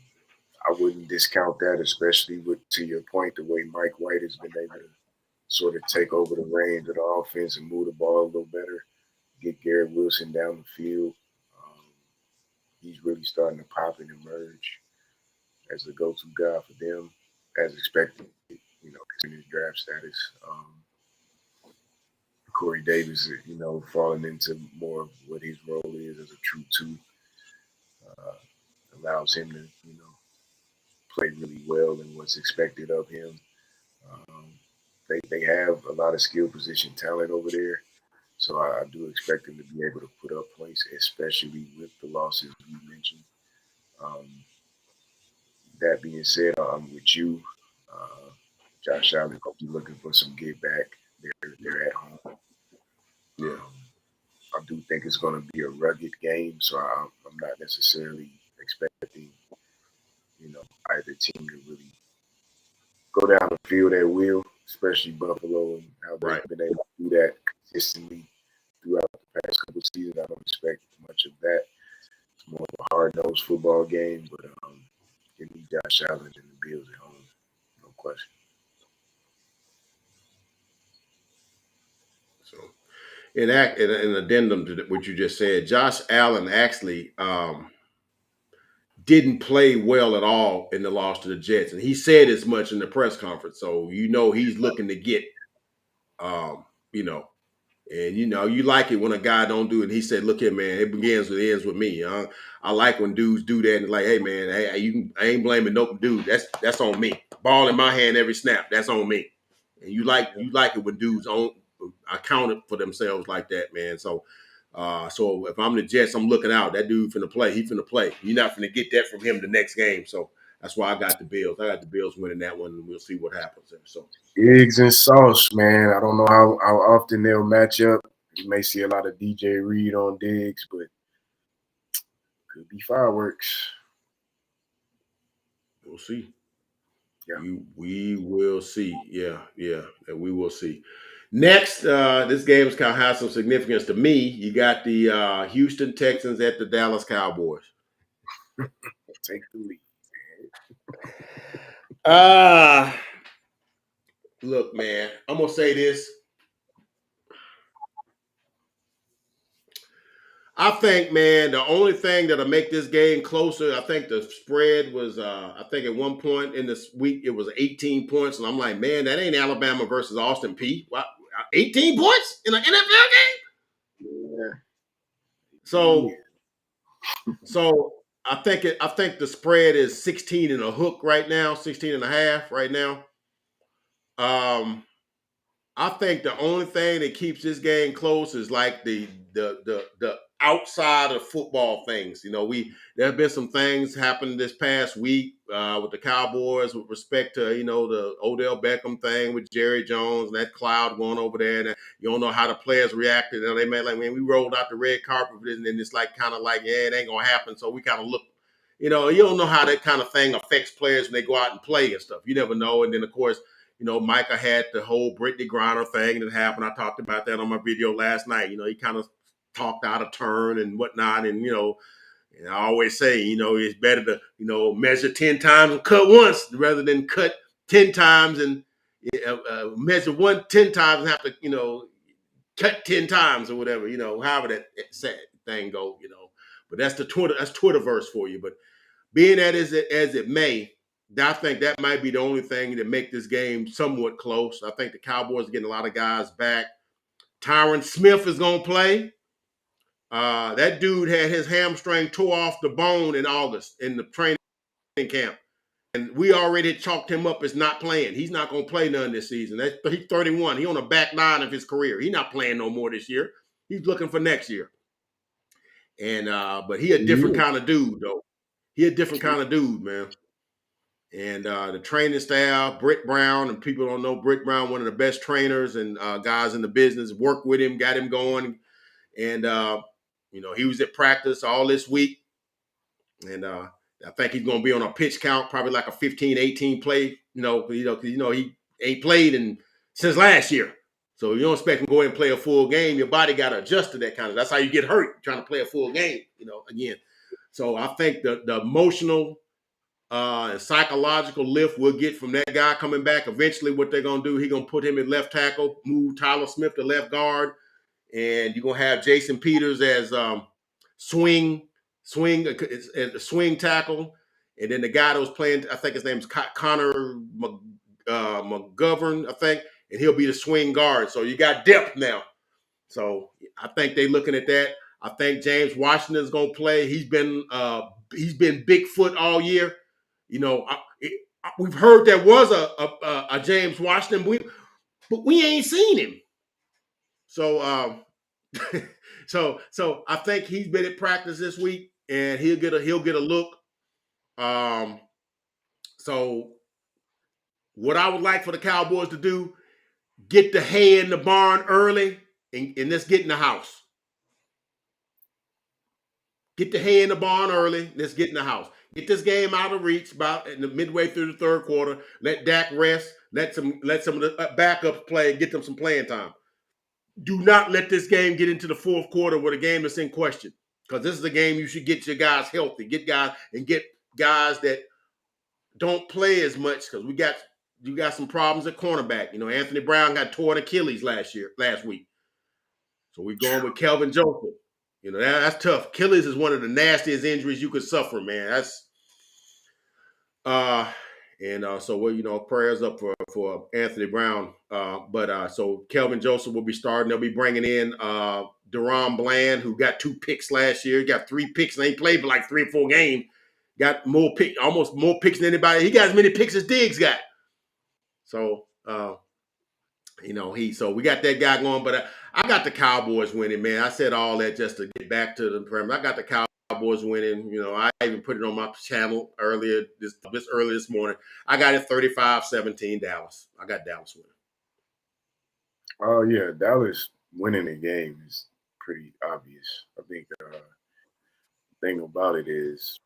I wouldn't discount that, especially to your point, the way Mike White has been able to sort of take over the reins of the offense and move the ball a little better, get Garrett Wilson down the field. Um, he's really starting to pop and emerge as the go-to guy for them, as expected, considering his draft status. Corey Davis, falling into more of what his role is as a true two, uh, allows him to, play really well in what's expected of him. Um, they have a lot of skill position talent over there, so I do expect them to be able to put up points, especially with the losses you mentioned. Um, that being said, I'm with you. Uh, Josh Allen will be looking for some get back. They're at home. Yeah. I do think it's going to be a rugged game, so I'm not necessarily expecting either team to really go down the field at will, especially Buffalo and how they've Right. been able to do that consistently throughout the past couple of seasons. I don't expect much of that. It's more of a hard-nosed football game, but give me Josh Allen and the Bills at home, no question. So, in an addendum to what you just said, Josh Allen actually didn't play well at all in the loss to the Jets, and he said as much in the press conference. So he's looking to get, um, you know, and you like it when a guy don't do it. And he said, "Look here, man, it begins with ends with me. I like when dudes do that and like, hey, man, I ain't blaming no dude. That's on me. Ball in my hand every snap. That's on me. And you like it when dudes account for themselves like that, man. So So if I'm the Jets, I'm looking out. That dude finna play. He finna play. You're not finna get that from him the next game. So that's why I got the Bills. I got the Bills winning that one, and we'll see what happens there. So Diggs and Sauce, man. I don't know how often they'll match up. You may see a lot of DJ Reed on Diggs, but could be fireworks. we'll see. Yeah. We will see. Yeah, we will see. Next, this game is kind of has some significance to me. You got the Houston Texans at the Dallas Cowboys. Take the lead. Look, man, I'm gonna say this. I think, man, the only thing that'll make this game closer, I think the spread was, I think at one point in this week, it was 18 points. And I'm like, man, that ain't Alabama versus Austin Peay. What, 18 points in an NFL game? Yeah. So I think the spread is 16 and a hook right now, 16 and a half right now. I think the only thing that keeps this game close is like the outside of football things. You know, there have been some things happened this past week with the Cowboys with respect to, you know, the Odell Beckham thing with Jerry Jones and that cloud going over there, and you don't know how the players reacted. You know, they made like, man, we rolled out the red carpet and it's like kind of like, yeah, it ain't gonna happen. So we kind of look. You know, you don't know how that kind of thing affects players when they go out and play and stuff. You never know. And then, of course, you know, Micah had the whole Brittany Griner thing that happened. I talked about that on my video last night. You know, he kind of talked out of turn and whatnot. And, you know, and I always say, you know, it's better to, you know, measure 10 times and cut once rather than cut 10 times and measure 10 times and have to, you know, cut 10 times or whatever, you know, however that sad thing go, you know. But that's Twitterverse for you. But being that as it may, I think that might be the only thing that make this game somewhat close. I think the Cowboys are getting a lot of guys back. Tyron Smith is going to play. That dude had his hamstring tore off the bone in August in the training camp. And we already chalked him up as not playing. He's not going to play none this season. He's 31. He's on the back nine of his career. He's not playing no more this year. He's looking for next year. And but he a different kind of dude, though. He a different kind of dude, man. And the training staff, Britt Brown, and people don't know Britt Brown, one of the best trainers and guys in the business, worked with him, got him going. And, you know, he was at practice all this week. And I think he's going to be on a pitch count, probably like a 15, 18 play, he ain't played since last year. So you don't expect him to go in and play a full game. Your body got to adjust to that kind of. That's how you get hurt trying to play a full game, you know, again. So I think the emotional and psychological lift we'll get from that guy coming back. Eventually, what they're going to do, he's going to put him in left tackle, move Tyler Smith to left guard, and you're going to have Jason Peters as swing tackle. And then the guy that was playing, I think his name is Connor McGovern, I think, and he'll be the swing guard. So you got depth now. So I think they're looking at that. I think James Washington's going to play. He's been Bigfoot all year. You know, we've heard there was a James Washington, but we ain't seen him. So, so I think he's been at practice this week, and he'll get a look. So what I would like for the Cowboys to do, get the hay in the barn early, and let's get in the house. Get the hay in the barn early. Let's get in the house. Get this game out of reach about in the midway through the third quarter. Let Dak rest. Let some of the backups play. Get them some playing time. Do not let this game get into the fourth quarter with a game that's in question, because this is a game you should get your guys healthy. Get guys that don't play as much, because you got some problems at cornerback. You know, Anthony Brown got torn Achilles last week. So we're going with Kelvin Joseph. You know, that's tough. Achilles is one of the nastiest injuries you could suffer, man. That's so you know, prayers up for Anthony Brown. So Kelvin Joseph will be starting. They'll be bringing in Deron Bland, who got 2 picks last year. He got 3 picks and ain't played for like 3 or 4 games. Got almost more picks than anybody. He got as many picks as Diggs got. So So we got that guy going, but I got the Cowboys winning, man. I said all that just to get back to the premise. I got the Cowboys winning. I even put it on my channel earlier this morning. I got it 35-17 Dallas. I got Dallas winning. Oh yeah, Dallas winning the game is pretty obvious. I think the thing about it is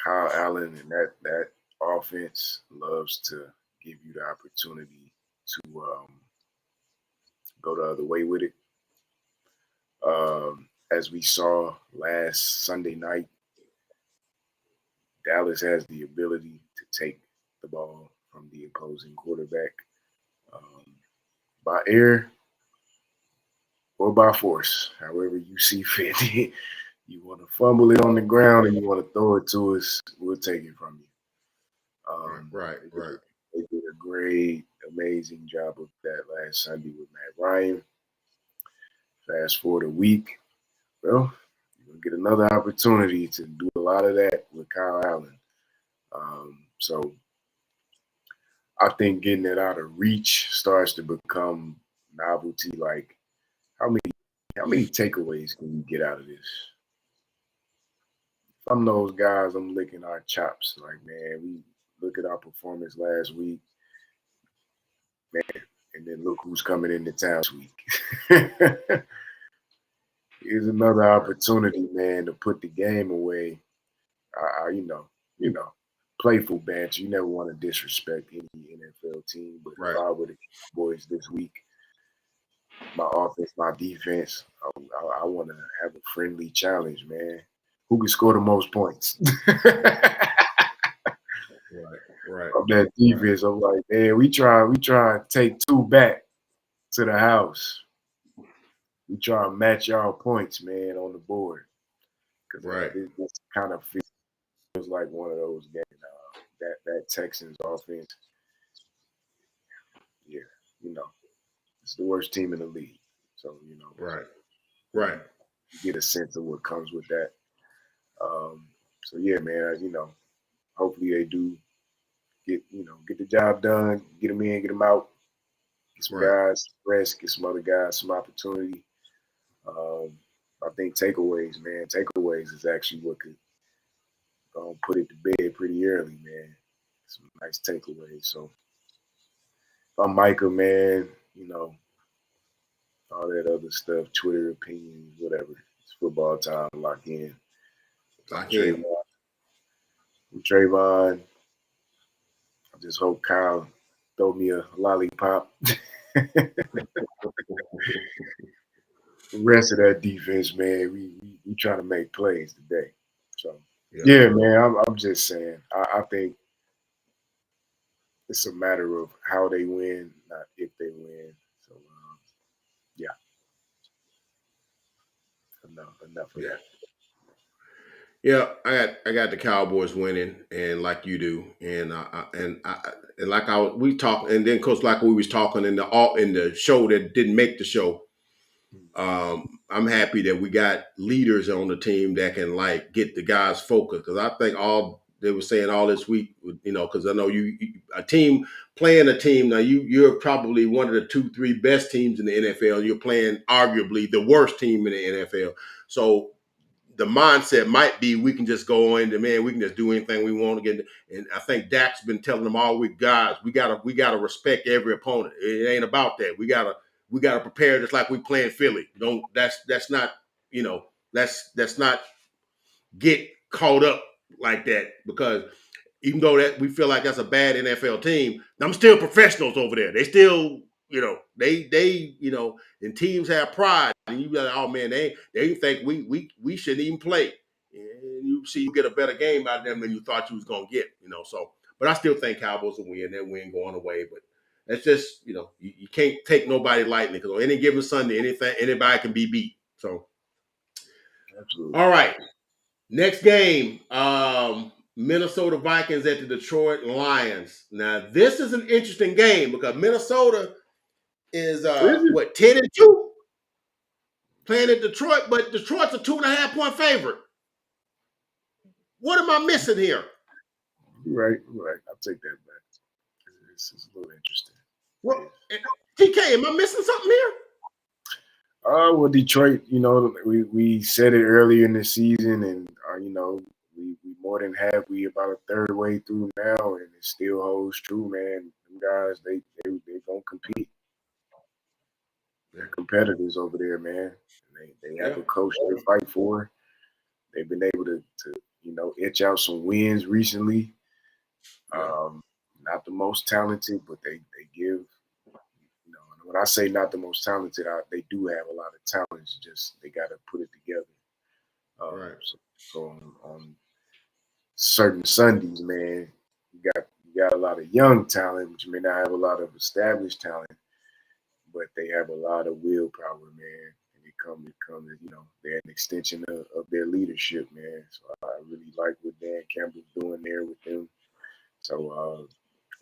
Kyle Allen and that offense loves to give you the opportunity to go the other way with it. As we saw last Sunday night, Dallas has the ability to take the ball from the opposing quarterback by air or by force, however you see fit. You want to fumble it on the ground and you want to throw it to us, we'll take it from you. Right. They did a great, amazing job of that last Sunday with Matt Ryan. Fast forward a week, well, you're going to get another opportunity to do a lot of that with Kyle Allen. So I think getting it out of reach starts to become novelty. Like, how many takeaways can you get out of this? If I'm those guys, I'm licking our chops. Like, man, we look at our performance last week, man, and then look who's coming into town this week. Here's another opportunity, man, to put the game away. Playful banter. You never want to disrespect any NFL team, but Right. if I were the Cowboys this week, my offense, my defense, I want to have a friendly challenge, man. Who can score the most points? Right. Of that defense, I'm like, man, we try and take two back to the house. We try and match y'all points, man, on the board. Because this kind of feels like one of those games. That Texans offense, yeah, it's the worst team in the league. So, Right. You get a sense of what comes with that. So yeah, man, hopefully they do get the job done, get them in, get them out, get some guys rest, get some other guys some opportunity. I think takeaways, man. Takeaways is actually what could put it to bed pretty early, man. Some nice takeaways. So if I'm Micah, man, all that other stuff, Twitter opinions, whatever. It's football time. Lock in. Trayvon. I just hope Kyle throw me a lollipop. The rest of that defense, man, we trying to make plays today. So yeah, man, I'm just saying. I think it's a matter of how they win, not if they win. So yeah, enough of that. Yeah, I got the Cowboys winning, and like you do, and we talked, and then course like we was talking in the show that didn't make the show. I'm happy that we got leaders on the team that can get the guys focused, because I think all they were saying all this week, because I know a team playing a team now, you're probably one of the 2-3 best teams in the NFL. You're playing arguably the worst team in the NFL, so the mindset might be we can just go in, man, we can just do anything we want again. And I think Dak's been telling them all week, guys, we gotta respect every opponent. It ain't about that. We gotta prepare just like we playing Philly. That's not, let's not get caught up like that, because even though that we feel like that's a bad NFL team, I'm still professionals over there. They still, and teams have pride, and you be like, oh man, they think we shouldn't even play. And you see, you get a better game out of them than you thought you was gonna get, So, but I still think Cowboys will win. That win going away, but that's just, you can't take nobody lightly, because on any given Sunday, anybody can be beat. So, absolutely. All right. Next game, Minnesota Vikings at the Detroit Lions. Now, this is an interesting game because Minnesota is 10-2 playing at Detroit, but Detroit's a 2.5-point favorite. What am I missing here? Right. I'll take that back. This is a little interesting. Well, TK, am I missing something here? Well, Detroit, we said it earlier in the season, and we more than halfway about a third way through now, and it still holds true, man. Them guys, they gonna compete. They're competitors over there, man. They have a coach they fight for. They've been able to itch out some wins recently. Not the most talented, but they give. When I say not the most talented, they do have a lot of talent. It's just they got to put it together. So on certain Sundays, man, you got a lot of young talent, but you may not have a lot of established talent, but they have a lot of willpower, man. And it comes, they're an extension of their leadership, man. So I really like what Dan Campbell's doing there with them. So,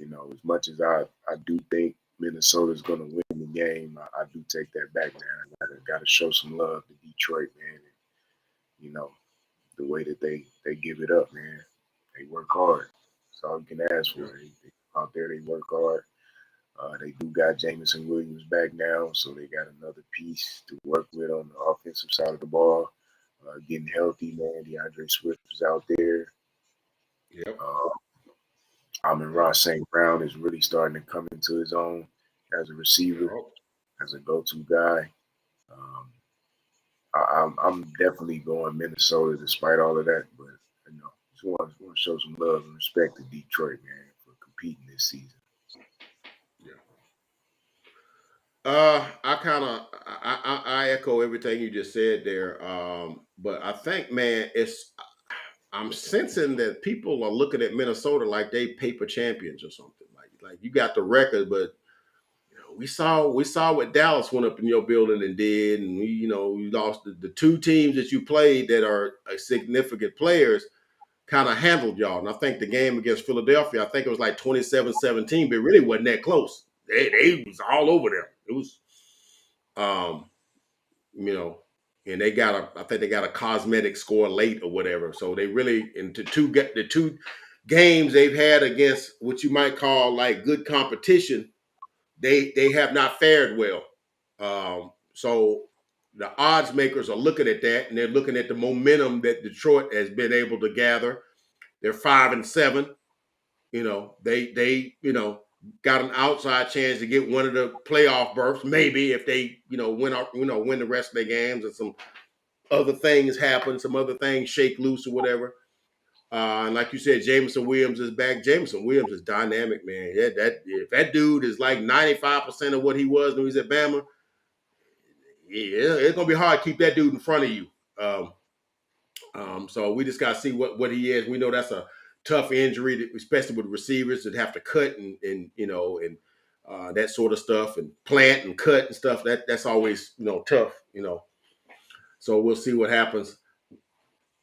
as much as I do think Minnesota's going to win the game, I do take that back, man. I got to show some love to Detroit, man. And, the way that they give it up, man. They work hard. That's all you can ask for. They out there, they work hard. They do got Jameson Williams back now, so they got another piece to work with on the offensive side of the ball. Getting healthy, man. DeAndre Swift is out there. Yep. Amon-Ra St. Brown is really starting to come into his own as a receiver, as a go-to guy. I'm definitely going Minnesota despite all of that, but just want to show some love and respect to Detroit, man, for competing this season. I echo everything you just said there. But I think, man, I'm sensing that people are looking at Minnesota like they paper champions or something. Like you got the record, but we saw what Dallas went up in your building and did, and we lost the two teams that you played that are significant players. Kind of handled y'all. And I think the game against Philadelphia, I think it was like 27-17, but it really wasn't that close. They was all over them. It was, and I think they got a cosmetic score late or whatever. So they really, the two games they've had against what you might call like good competition, they have not fared well. So the odds makers are looking at that, and they're looking at the momentum that Detroit has been able to gather. They're 5-7. They got an outside chance to get one of the playoff berths, maybe if they win the rest of their games and some other things happen, some other things shake loose or whatever. And like you said, Jameson Williams is back. Jameson Williams is dynamic, man. If that dude is like 95% of what he was when he was at Bama, it's gonna be hard to keep that dude in front of you. So we just gotta see what he is. We know that's a tough injury, especially with receivers that have to cut and that sort of stuff, and plant and cut and stuff. That's always tough. So we'll see what happens.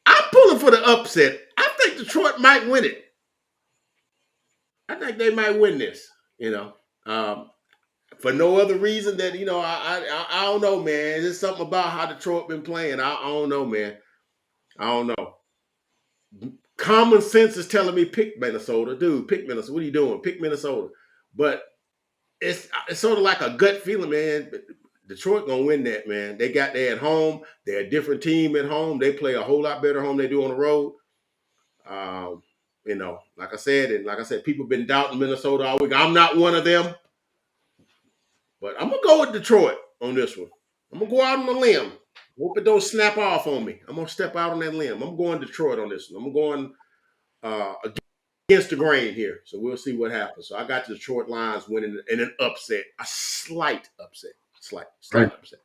I'm pulling for the upset. I think Detroit might win it. I think they might win this. For no other reason that I don't know, man. There's something about how Detroit been playing. I don't know, man. I don't know. Common sense is telling me pick Minnesota, dude. Pick Minnesota. What are you doing? Pick Minnesota. But it's sort of like a gut feeling, man. Detroit gonna win that, man. They at home. They're a different team at home. They play a whole lot better home than they do on the road. Like I said, people been doubting Minnesota all week. I'm not one of them, but I'm gonna go with Detroit on this one. I'm gonna go out on a limb. Hope it don't snap off on me. I'm gonna step out on that limb. I'm going Detroit on this one. I'm going against the grain here. So we'll see what happens. So I got the Detroit Lions winning in an upset, a slight upset, slight upset.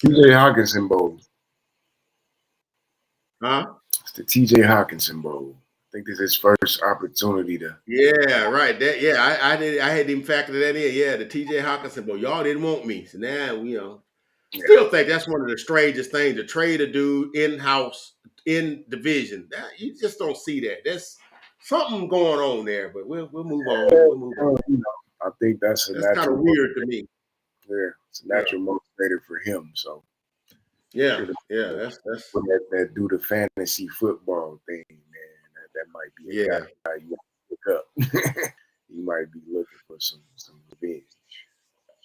TJ Hawkinson Bowl. Huh? It's the TJ Hawkinson Bowl. I think this is his first opportunity to. Yeah, right. I hadn't even factored that in. Yeah, the TJ Hawkinson Bowl. Y'all didn't want me, so now still think that's one of the strangest things to trade a dude in-house in division. You just don't see that. There's something going on there, but we'll move on. We'll move on. I think that's kind of weird to me. Yeah, it's a natural motivator for him. So that's that do the fantasy football thing, man. That might be a guy you pick up. You might be looking for some revenge.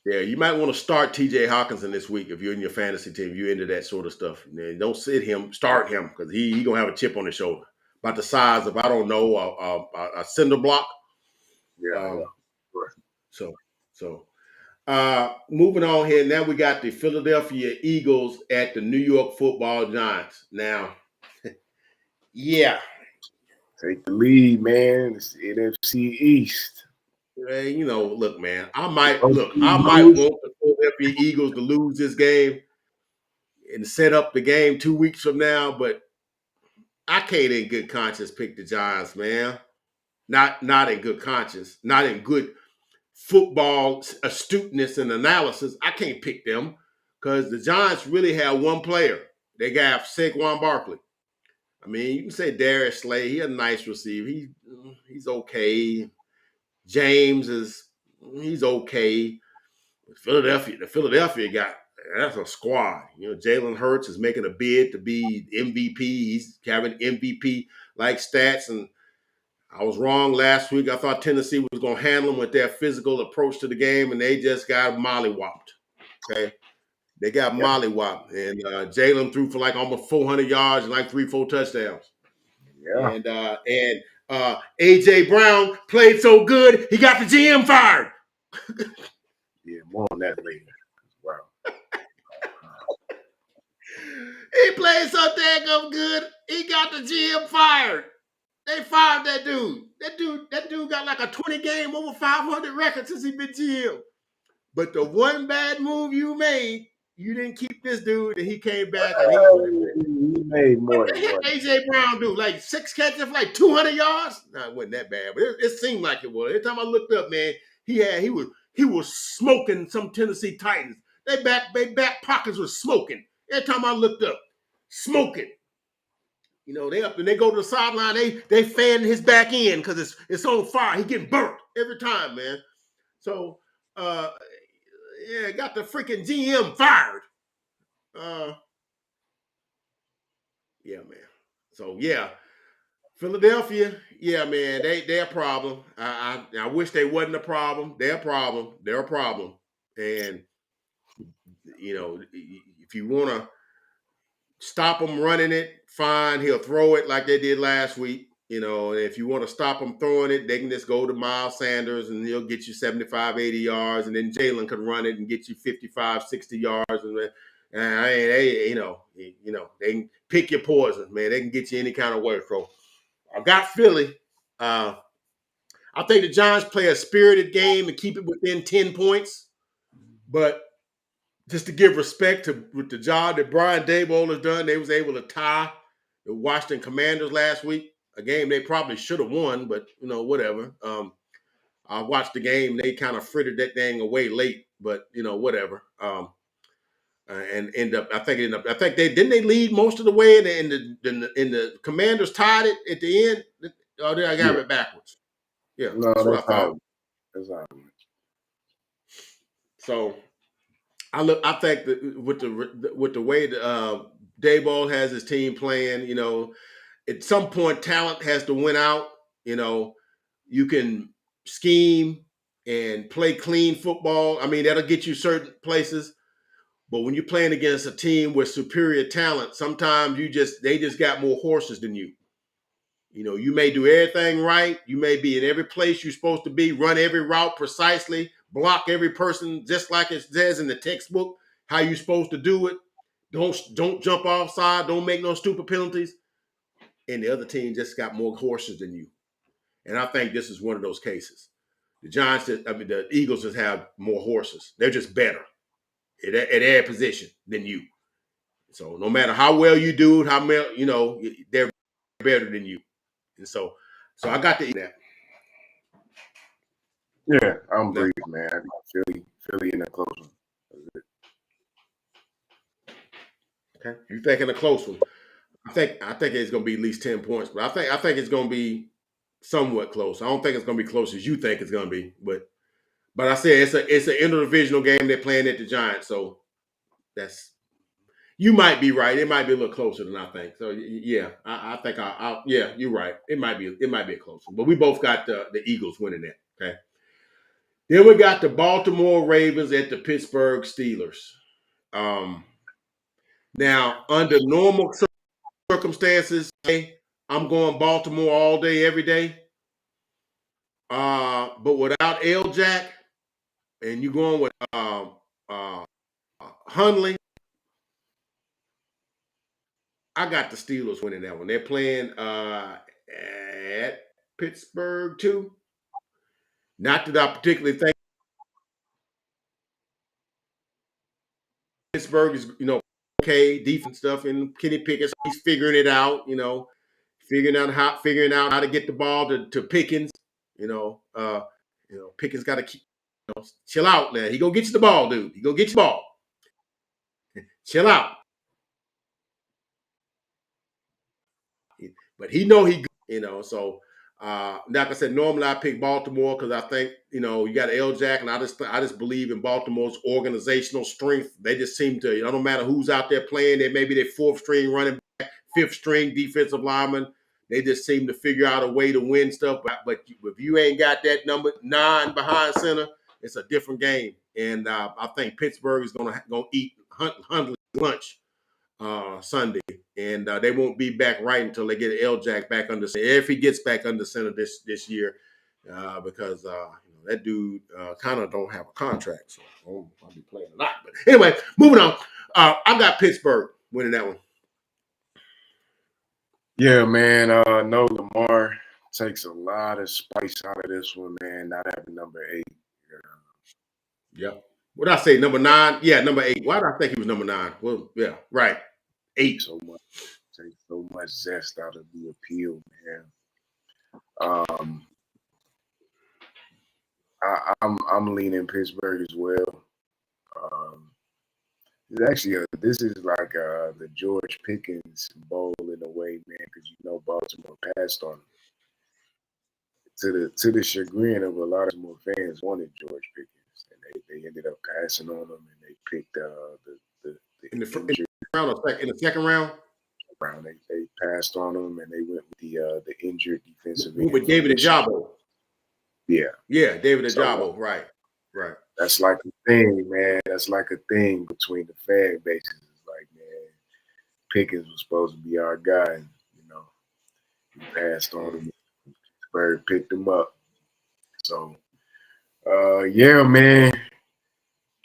Yeah, you might want to start T.J. Hawkinson this week if you're in your fantasy team. If you're into that sort of stuff. And don't sit him. Start him because he gonna have a chip on his shoulder about the size of I don't know a cinder block. Yeah, yeah. Um, Right. so so moving on here. Now we got the Philadelphia Eagles at the New York Football Giants. Now, yeah, Take the lead, man. It's the NFC East. you know, look, man, Don't I you might lose. want the Philadelphia Eagles to lose this game and set up the game 2 weeks from now, but I can't in good conscience pick the Giants, man. Not in good conscience, not in good football astuteness and analysis. I can't pick them because the Giants really have one player. They got Saquon Barkley. I mean, you can say Darius Slay. He a nice receiver. He's okay. James he's okay. The Philadelphia got that's a squad. You know, Jalen Hurts is making a bid to be MVP. He's having MVP like stats, and I was wrong last week. I thought Tennessee was going to handle them with their physical approach to the game, and they just got mollywopped. Okay, they got Yeah, mollywopped, and Jalen threw for like almost 400 yards and like 3-4 touchdowns. yeah, And AJ Brown played so good, he got the GM fired. yeah. More on that later. Wow. He played so daggum good, he got the GM fired. They fired that dude. That dude got like a 20 game over 500 record since he been GM. But the one bad move you made, you didn't keep this dude, and he came back and he He made what more the than heck one. AJ Brown do? Like 6 catches for like 200 yards? No, it wasn't that bad, but it seemed like it was. Every time I looked up, man, he was smoking some Tennessee Titans. Their back pockets were smoking. Every time I looked up, smoking. You know, they up and they go to the sideline, they fan his back end because it's on fire. He getting burnt every time, man. So yeah, got the freaking GM fired. Uh yeah, man. So yeah, Philadelphia, yeah, man, they're a problem. I wish they wasn't a problem. They're a problem. They're a problem. And you know, if you want to stop him running it, fine. He'll throw it like they did last week. You know, and if you want to stop him throwing it, they can just go to Miles Sanders and he'll get you 75, 80 yards. And then Jalen can run it and get you 55, 60 yards. And they can pick your poison, man. They can get you any kind of way. So I got Philly. I think the Giants play a spirited game and keep it within 10 points. But just to give respect to with the job that Brian Daboll has done, they was able to tie the Washington Commanders last week, a game they probably should have won, but you know whatever. I watched the game; they kind of frittered that thing away late, but you know whatever. And end up, I think they didn't they lead most of the way, and the Commanders tied it at the end. Oh, I got Yeah. it backwards. Yeah, No, that's what I that's thought. how. That's how. So I think that with the way that Dayball has his team playing, you know, at some point talent has to win out. You know, you can scheme and play clean football. I mean, that'll get you certain places. But when you're playing against a team with superior talent, sometimes they just got more horses than you. You know, you may do everything right. You may be in every place you're supposed to be, run every route precisely, block every person just like it says in the textbook how you're supposed to do it. Don't jump offside. Don't make no stupid penalties. And the other team just got more horses than you. And I think this is one of those cases. The Eagles just have more horses. They're just better at their position than you. So no matter how well you do, they're better than you. And so I got to that. Yeah, I'm Now, brief, man. I got Philly in a close one. okay, you thinking a close one? I think it's going to be at least 10 points, but I think it's going to be somewhat close. I don't think it's going to be close as you think it's going to be, but I said it's an interdivisional game they're playing at the Giants, so that's you might be right. It might be a little closer than I think. So yeah, I think yeah, you're right. It might be a close one, but we both got the Eagles winning that. Okay. Then we got the Baltimore Ravens at the Pittsburgh Steelers. Now, under normal circumstances, I'm going Baltimore all day, every day. But without L. Jack, and you're going with Hundley, I got the Steelers winning that one. They're playing at Pittsburgh too. Not that I particularly think Pittsburgh is, okay, defense stuff, and Kenny Pickett, he's figuring it out, figuring out how to get the ball to Pickens. Pickens got to keep, chill out now. He gonna get you the ball, dude. He gonna get you the ball. Chill out. But he know so like I said, normally I pick Baltimore because I think, you got L. Jack, and I just believe in Baltimore's organizational strength. They just seem to, no matter who's out there playing, they maybe their fourth string running back, fifth string defensive lineman. They just seem to figure out a way to win stuff. But if you ain't got that number 9 behind center, it's a different game. And I think Pittsburgh is gonna eat Hundley's lunch Sunday, and they won't be back right until they get L. Jack back under center. If he gets back under center this year, because that dude kind of don't have a contract, so I'll be playing a lot. But anyway, moving on. I got Pittsburgh winning that one. Yeah, man. No, Lamar takes a lot of spice out of this one, man. Not having number 8. Yeah. What did I say? Number 9? Yeah, number 8. Why did I think he was number 9? Well, yeah, right. 8. Takes so much zest out of the appeal, man. I'm leaning Pittsburgh as well. It's actually this is like the George Pickens Bowl in a way, man, because Baltimore passed on him. To the chagrin of a lot of more fans wanted George Pickens, and they ended up passing on him, and they picked the in the second round. They passed on him, and they went with the injured defensive end. With David Ojabo. Yeah, David Ojabo, right. That's like a thing, man. That's like a thing between the fan bases. It's like, man, Pickens was supposed to be our guy, and he passed on him. Pittsburgh picked him up. So, yeah, man,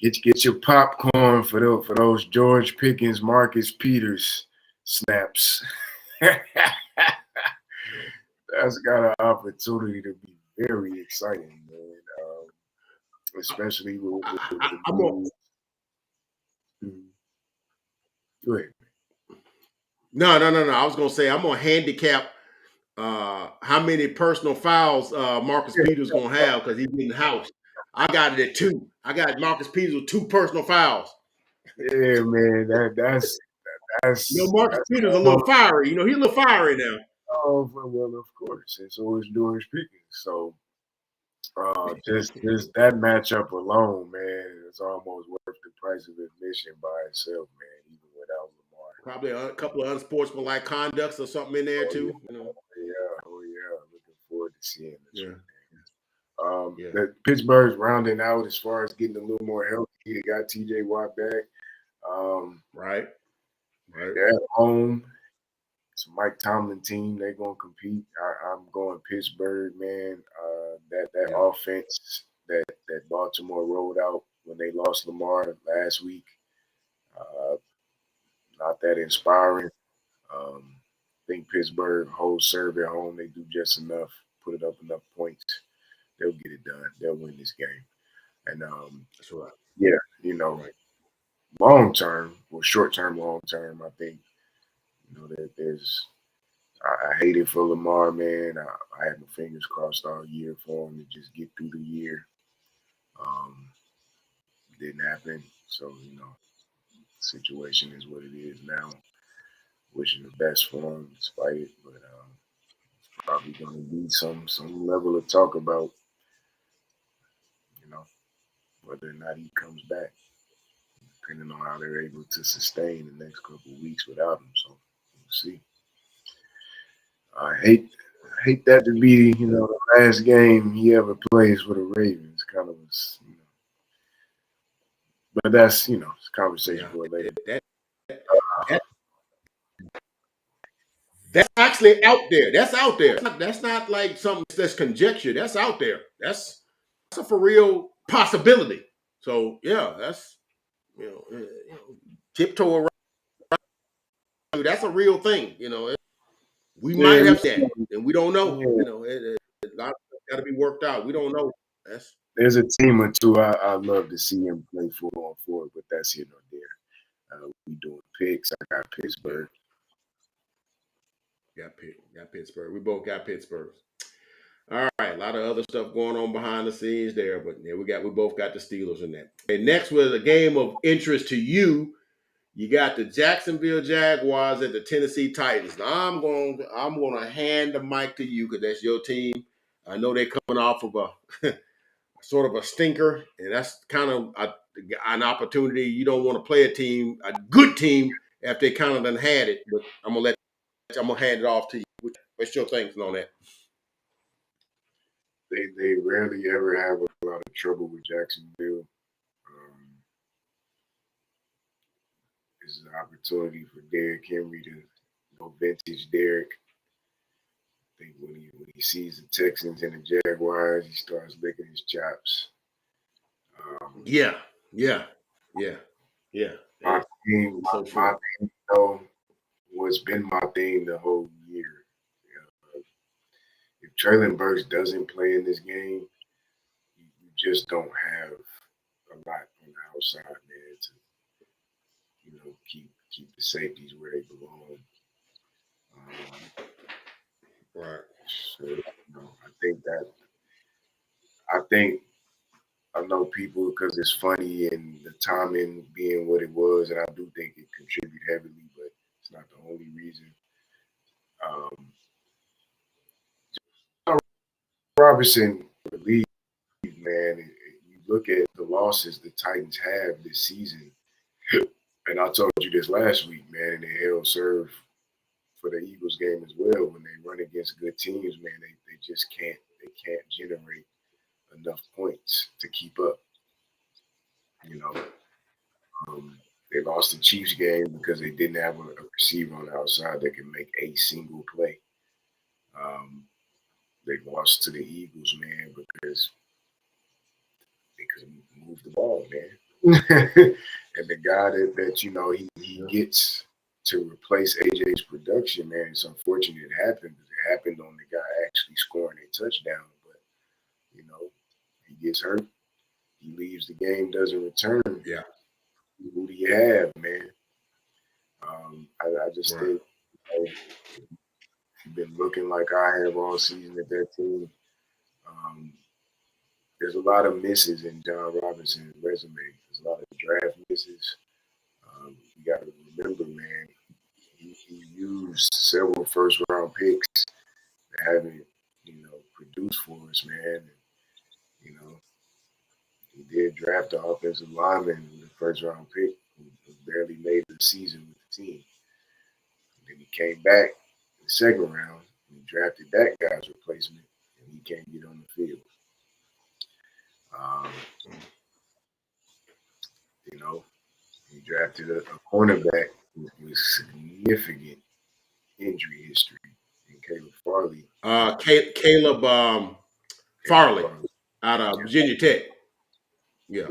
get your popcorn for those George Pickens, Marcus Peters snaps. That's got an opportunity to be very exciting, man. Especially with the Go ahead. No. I was gonna say I'm gonna handicap how many personal fouls Marcus Peters gonna have because he's in the house. I got it at 2. I got Marcus Peters with 2 personal fouls. Yeah, man, that's Marcus Peters a little fiery. He's a little fiery now. Oh well, of course, and so is George Pickens. So just that matchup alone, man, it's almost worth the price of admission by itself, man. Even without Lamar, probably a couple of unsportsmanlike conducts or something in there too. Yeah. Looking forward to seeing this. Yeah. The Pittsburgh's rounding out as far as getting a little more healthy. They got T.J. Watt back. Right. They're at home. It's a Mike Tomlin team. They're gonna compete. I'm going Pittsburgh, man. That offense that Baltimore rolled out when they lost Lamar last week, not that inspiring. I think Pittsburgh holds serve at home. They do just enough, put up enough points. They'll get it done. They'll win this game. And that's right. Yeah, long term, well, short term, long term, I think, there's. I hate it for Lamar, man. I had my fingers crossed all year for him to just get through the year. Didn't happen. So, the situation is what it is now. Wishing the best for him despite it. But it's probably going to be some level of talk about, whether or not he comes back, depending on how they're able to sustain the next couple of weeks without him. So, we'll see. I hate that to be, the last game he ever plays for the Ravens. kind of was, but that's, it's a conversation for later. That's actually out there. That's out there. That's not like something that's conjecture. That's out there. That's a for real possibility. So yeah, that's tiptoe around. That's a real thing. We Yeah, might have that, and we don't know. yeah. A lot of stuff got to be worked out. We don't know. There's a team or two I love to see him play for, but that's here nor there. We doing picks. I got Pittsburgh. Got Pittsburgh. We both got Pittsburgh. All right, a lot of other stuff going on behind the scenes there, but yeah, we both got the Steelers in that. And next was a game of interest to you. You got the Jacksonville Jaguars and the Tennessee Titans. Now I'm going to hand the mic to you because that's your team. I know they're coming off of a sort of a stinker, and that's kind of an opportunity. You don't want to play a good team, after they kind of done had it. But I'm gonna hand it off to you. What's your thinking on that? They rarely ever have a lot of trouble with Jacksonville. It's an opportunity for Derrick Henry to go vintage Derrick. I think when he sees the Texans and the Jaguars, he starts licking his chops. Yeah. My theme, though, what's been my theme the whole year. If Traylon Burks doesn't play in this game, you just don't have a lot on the outside, man, to keep the safeties where they belong. Right. So I know people because it's funny and the timing being what it was, and I do think it contributed heavily, but it's not the only reason. Robinson believe, man, you look at the losses the Titans have this season, and I told you this last week, man, and they held serve for the Eagles game as well. When they run against good teams, man, they just can't generate enough points to keep up. They lost the Chiefs game because they didn't have a receiver on the outside that can make a single play. They lost to the Eagles, man, because they couldn't move the ball, man. And the guy that he gets to replace AJ's production, man, it's unfortunate it happened because it happened on the guy actually scoring a touchdown. But, he gets hurt. He leaves the game, doesn't return. Yeah. Who do you have, man? I just think you've been looking like I have all season at that team. There's a lot of misses in John Robinson's resume. There's a lot of draft misses. You got to remember, man, he used several first-round picks that haven't, produced for us, man. And, he did draft the offensive lineman with the first-round pick who barely made the season with the team. And then he came back in the second round and he drafted that guy's replacement, and he can't get on the field. He drafted a cornerback with significant injury history in Caleb Farley. Caleb Farley out of Virginia Tech. Yeah.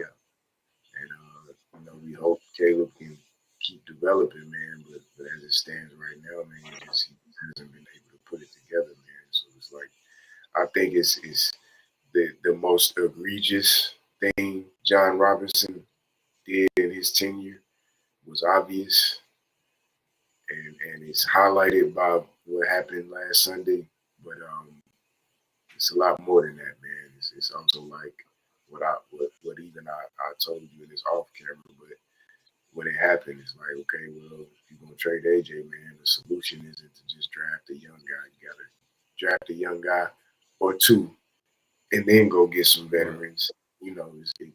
And we hope Caleb can keep developing, man. But as it stands right now, man, he hasn't been able to put it together, man. So it's like I think it's the most egregious thing John Robinson did in his tenure was obvious, and it's highlighted by what happened last Sunday. But it's a lot more than that, man. It's also like what even I told you in this off camera, but when it happened, it's like, okay, well, if you're gonna trade AJ, man, the solution isn't to just draft a young guy. You gotta draft a young guy or two, and then go get some veterans. It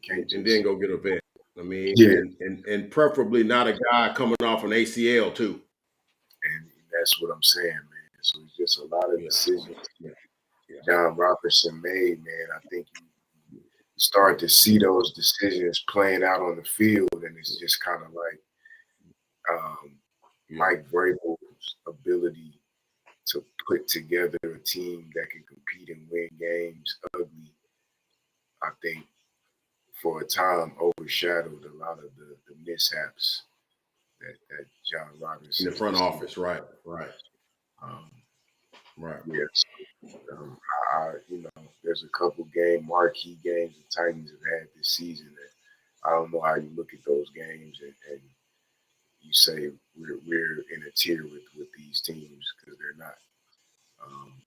can't just, and then go get a vet. I mean, yeah, and preferably not a guy coming off an ACL too. And that's what I'm saying, man. So it's just a lot of decisions John Robinson made, man. I think you start to see those decisions playing out on the field, and it's just kind of like Mike Vrabel's ability to put together a team that can compete and win games ugly, I think, for a time overshadowed a lot of the mishaps that John Robinson in the front office, right. Yes. There's a couple marquee games the Titans have had this season that I don't know how you look at those games and you say we're in a tier with these teams because they're not.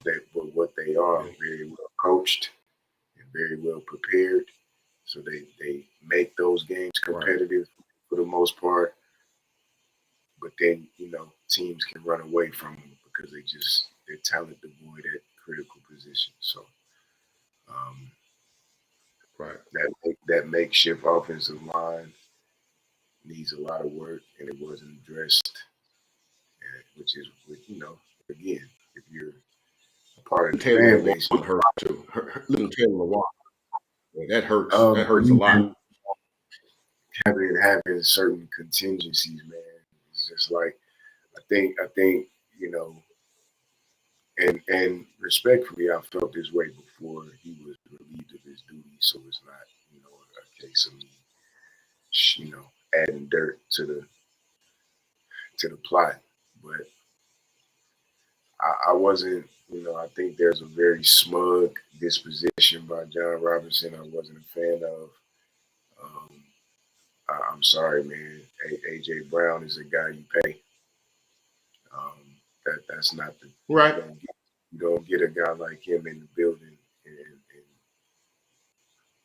But what they are, very well coached and very well prepared, so they make those games competitive for the most part. But then teams can run away from them because they're talent devoid at critical positions. So that makeshift offensive line needs a lot of work, and it wasn't addressed. Which is, again, if you're a part of the Taylor fan base, hurt too. Losing Taylor Watt, that hurts. That hurts a lot. Having certain contingencies, man. It's just like I think and respectfully, I felt this way before he was relieved of his duties, so it's not a case of me adding dirt to the plot, but I wasn't. I think there's a very smug disposition by John Robinson. I wasn't a fan of. I'm sorry, man. AJ Brown is a guy you pay. That's not the right. You don't get a guy like him in the building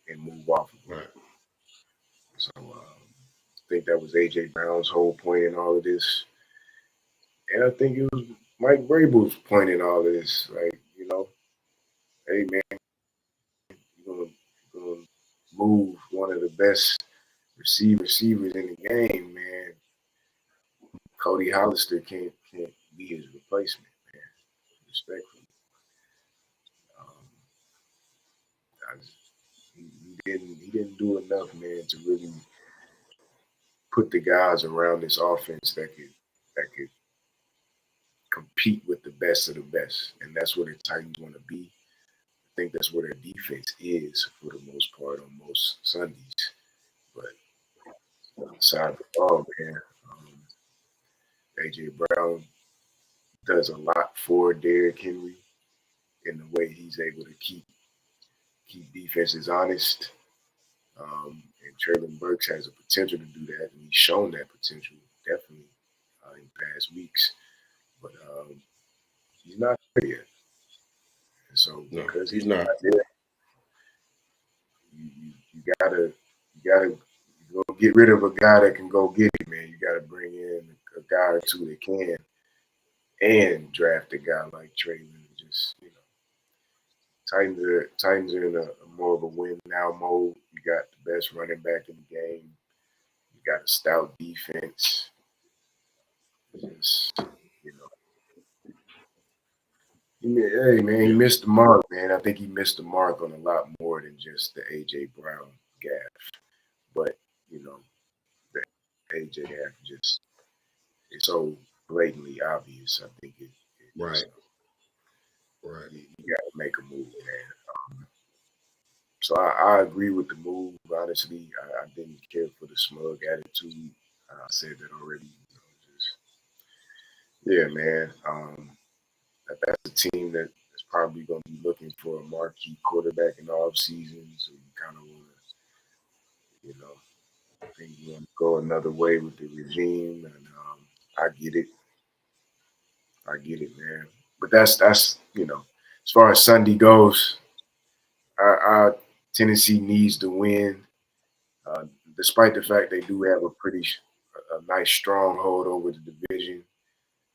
and move off of him. Right. So I think that was AJ Brown's whole point in all of this, and I think it was Mike Vrabel's point in all of this. Like, hey man, you're gonna move one of the best receivers in the game, man. Cody Hollister can't be his replacement, man. Respectfully, he didn't do enough, man, to really put the guys around this offense that could compete with the best of the best, and that's where the Titans want to be. I think that's where their defense is for the most part on most Sundays. But aside from all, man, AJ Brown does a lot for Derrick Henry in the way he's able to keep defenses honest. And Traylon Burks has a potential to do that, and he's shown that potential definitely in past weeks. But he's not there yet. And so because he's not there, you gotta go get rid of a guy that can go get it, man. You gotta bring in a guy or two that can, and draft a guy like Traylon. Just Titans are in a more of a win now mode. You got the best running back in the game. You got a stout defense. Just, hey man, he missed the mark, man. I think he missed the mark on a lot more than just the AJ Brown gaffe. But the AJ gaffe it's so blatantly obvious. I think it right. You got to make a move, man. So I agree with the move. Honestly, I didn't care for the smug attitude. I said that already. Yeah, man. That's a team that's probably going to be looking for a marquee quarterback in the offseason. So you kind of want to, I think you want to go another way with the regime. And I get it. Man. But that's as far as Sunday goes, our Tennessee needs to win. Despite the fact they do have a nice stronghold over the division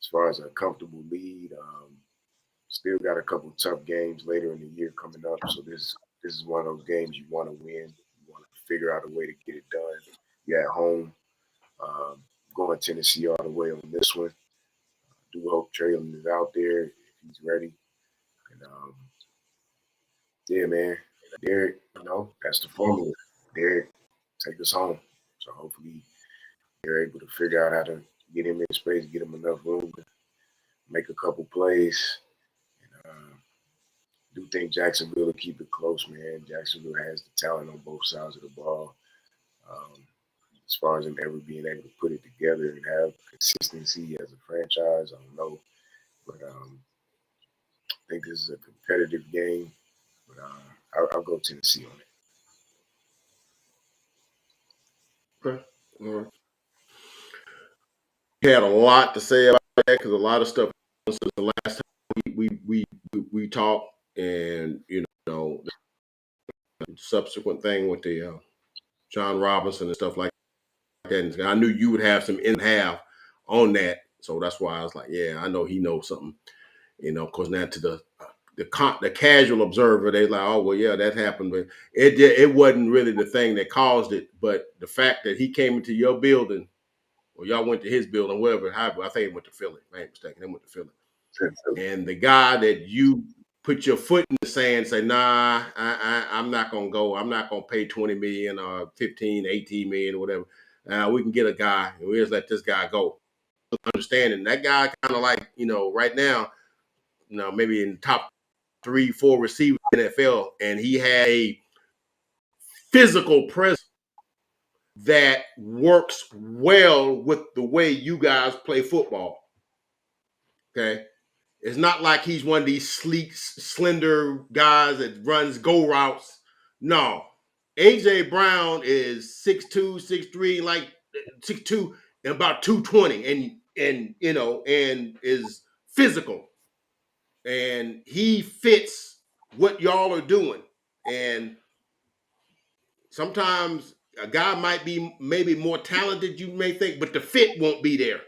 as far as a comfortable lead. Still got a couple tough games later in the year coming up. So this is one of those games you want to win. You want to figure out a way to get it done. You're at home. Going Tennessee all the way on this one. I do hope Traylon is out there if he's ready. And yeah, man. Derek, that's the formula. Derek, take us home. So hopefully they're able to figure out how to get him in space, get him enough room to make a couple plays. And, do think Jacksonville will keep it close, man. Jacksonville has the talent on both sides of the ball. Um, as far as them ever being able to put it together and have consistency as a franchise, I don't know. But I think this is a competitive game. But I'll go Tennessee on it. Okay. All right. We had a lot to say about that because a lot of stuff since the last time we talked, and the subsequent thing with the John Robinson and stuff like that. And I knew you would have some in half on that, so that's why I was like, yeah, I know he knows something. Because now to the casual observer, they like, oh well, yeah, that happened, but it wasn't really the thing that caused it, but the fact that he came into your building, or y'all went to his building, whatever. I think he went to Philly. If I ain't mistaken, he went to Philly. And the guy that you put your foot in the sand, say, nah, I'm not gonna go. I'm not gonna pay 20 million or 15, 18 million or whatever. We can get a guy, and we just let this guy go. Understanding that guy kind of like, right now, maybe in top 3, 4 receivers in the NFL, and he had a physical presence that works well with the way you guys play football. Okay. It's not like he's one of these sleek, slender guys that runs go routes. No. AJ Brown is 6'2", 6'3", like 6'2", and about 220, and is physical. And he fits what y'all are doing. And sometimes a guy might be maybe more talented, you may think, but the fit won't be there.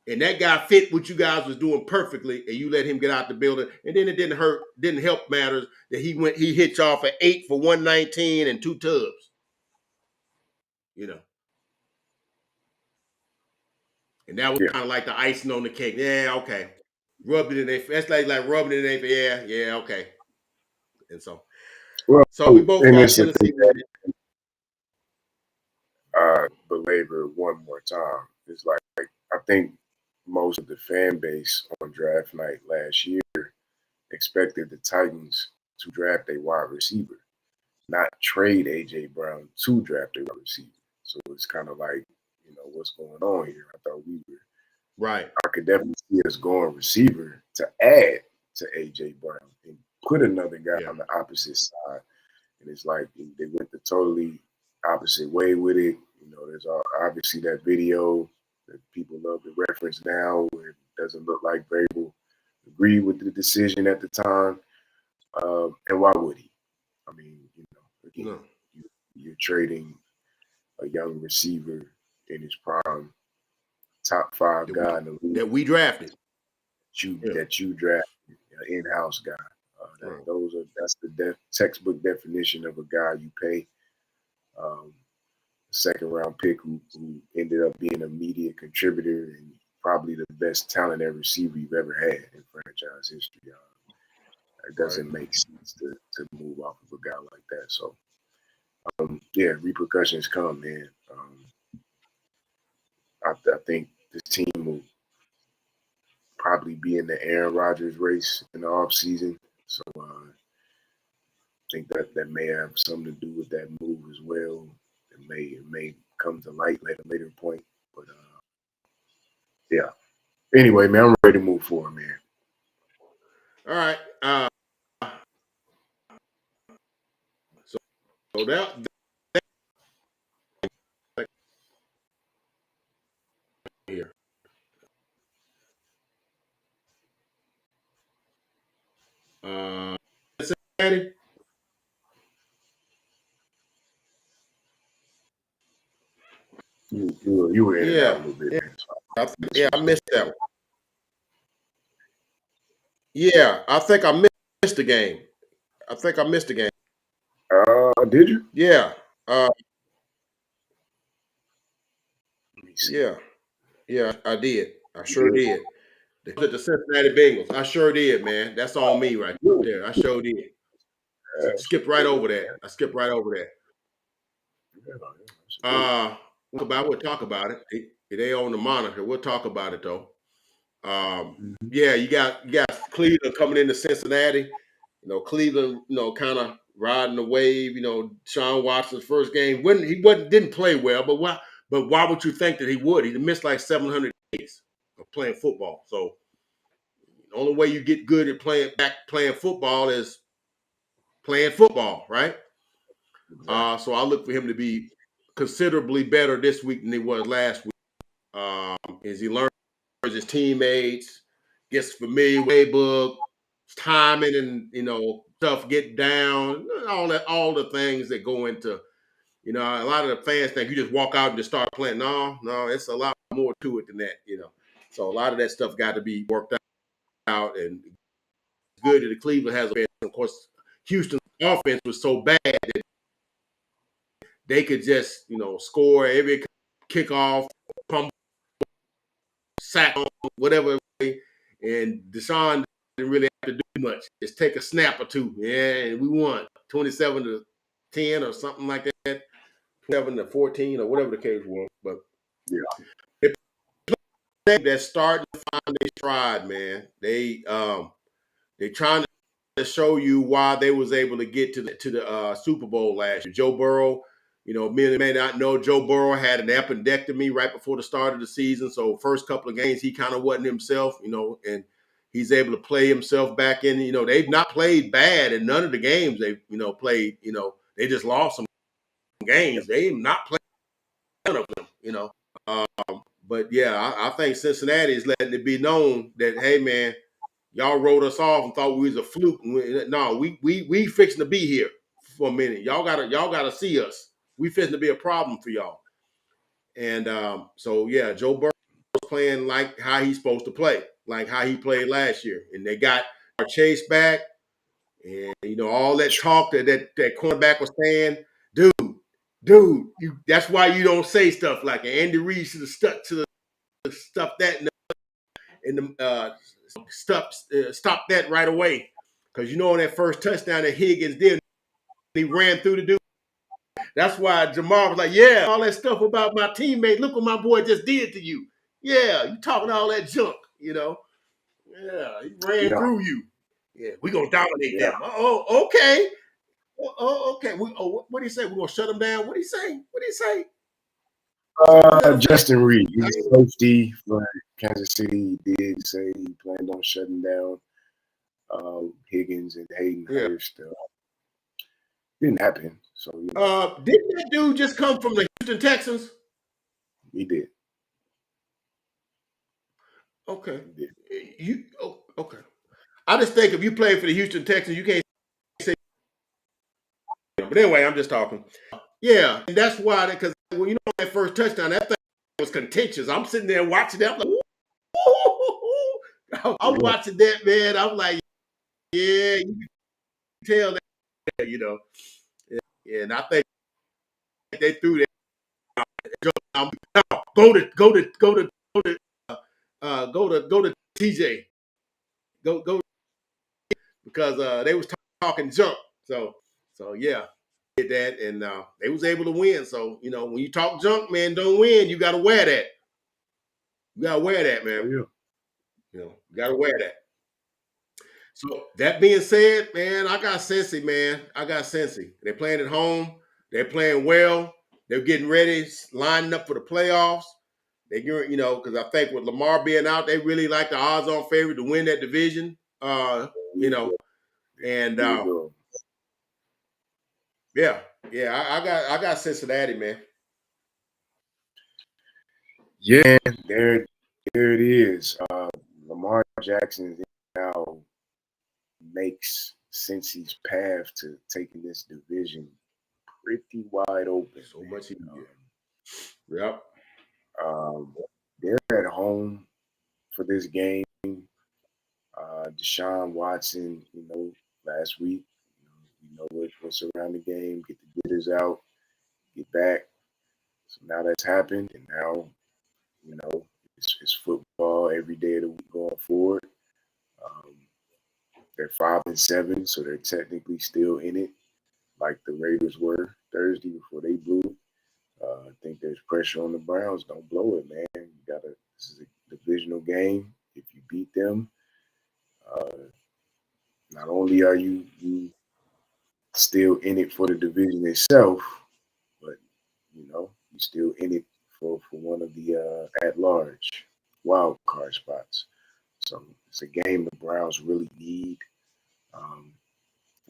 And that guy fit what you guys was doing perfectly, and you let him get out the building. And then it didn't help matters that he hit y'all for 8 for 119 and 2 tubs. And that was kind of like the icing on the cake. Yeah, okay. Rubbed it in their face. That's like rubbing it in their face. Yeah, okay. And so we both And got it's a Tennessee thing winning. belabor one more time. It's like I think most of the fan base on draft night last year expected the Titans to draft a wide receiver, not trade AJ Brown to draft a wide receiver. So it's kind of like, what's going on here? I thought we were Right. I could definitely see us going receiver to add to AJ Brown and put another guy on the opposite side. And it's like they went the totally opposite way with it. There's obviously that video that people love to reference now where it doesn't look like Vrabel agreed with the decision at the time. And why would he? I mean, again, you're trading a young receiver in his prime, top 5 guy in the league that we drafted. That you drafted, an in-house guy. That's the textbook definition of a guy you pay. Second-round pick who ended up being a media contributor and probably the best talented receiver you've ever had in franchise history. It doesn't make sense to move off of a guy like that. So, repercussions come, man. I think this team will probably be in the Aaron Rodgers race in the offseason. So I think that may have something to do with that move as well. It may come to light at a later point. But yeah. Anyway, man, I'm ready to move forward, man. All right. So that here. Cincinnati. You were in and out a little bit, man. So I missed that one. Yeah, I think I missed the game. Did you? Yeah. Let me see. Yeah, I did. I sure did. The Cincinnati Bengals. I sure did, man. That's on me right there. I sure did. Skip right over that. I skipped right over that. We'll talk about it. It ain't on the monitor. We'll talk about it though. Yeah, you got Cleveland coming into Cincinnati. Cleveland, kind of riding the wave. Sean Watson's first game, didn't play well, but why would you think that he would? He missed like 700 days of playing football. So the only way you get good at playing football is playing football, right? So I look for him to be considerably better this week than he was last week. As he learns his teammates, gets familiar with the playbook, timing, and stuff get down, all the things that go into. A lot of the fans think you just walk out and just start playing. No, it's a lot more to it than that. So a lot of that stuff got to be worked out, and it's good that the Cleveland has a offense. Of course, Houston's offense was so bad that they could just, score every kickoff, pump, sack, whatever. And Deshaun didn't really have to do much. Just take a snap or two. Yeah, and we won 27-10 or something like that. 7-14 or whatever the case was. But yeah, they're starting to find their stride, man. They're trying to show you why they was able to get to the Super Bowl last year. Joe Burrow, many may not know, Joe Burrow had an appendectomy right before the start of the season. So first couple of games, he kind of wasn't himself, and he's able to play himself back in. They've not played bad in none of the games they've, played. They just lost some games. They have not played none of them, But yeah, I think Cincinnati is letting it be known that, hey, man, y'all wrote us off and thought we was a fluke. No, we fixing to be here for a minute. Y'all gotta see us. We fixing to be a problem for y'all. And so yeah, Joe Burrow was playing like how he's supposed to play, like how he played last year. And they got our Chase back, and all that talk that cornerback was saying, dude, that's why you don't say stuff like it. Andy Reid should have stuck to the stuff that in the stop that right away. Because on that first touchdown that Higgins did, he ran through the dude. That's why Jamar was like, yeah, all that stuff about my teammate. Look what my boy just did to you. Yeah, you talking all that junk, Yeah, he ran through you. Yeah, we going to dominate them. Oh, okay. Okay. What do you say? We're going to shut them down? What do you say? Justin Reed, he's safety for Kansas City. He did say he planned on shutting down Higgins and Hayden Hurst. Didn't happen. So didn't that dude just come from the Houston Texans? He did. Okay. Okay. I just think if you play for the Houston Texans, you can't say. But anyway, I'm just talking. Yeah, and that's why, because when that first touchdown, that thing was contentious. I'm sitting there watching that. I'm like, I'm watching that, man. I'm like, yeah, you can tell that, Yeah, and I think they threw that. Go to TJ. Go because they was talking junk. So yeah, did that, and they was able to win. So when you talk junk, man, don't win. You got to wear that. You got to wear that, man. You got to wear that. So that being said, man, I got Cincy, man. I got Cincy. They're playing at home. They're playing well. They're getting ready, lining up for the playoffs. They, because I think with Lamar being out, they really like the odds-on favorite to win that division. And yeah, I got Cincinnati, man. Yeah, there it is. Lamar Jackson now makes Cincy's path to taking this division pretty wide open. So much easier. Yep. They're at home for this game. Deshaun Watson, last week, what's around the game, get the jitters out, get back. So now that's happened, and now, it's football every day of the week going forward. They're 5-7, so they're technically still in it, like the Raiders were Thursday before they blew. I think there's pressure on the Browns. Don't blow it, man. This is a divisional game. If you beat them, uh, not only are you still in it for the division itself, but you're still in it for one of the at-large wild card spots. So it's a game the Browns really need. Um,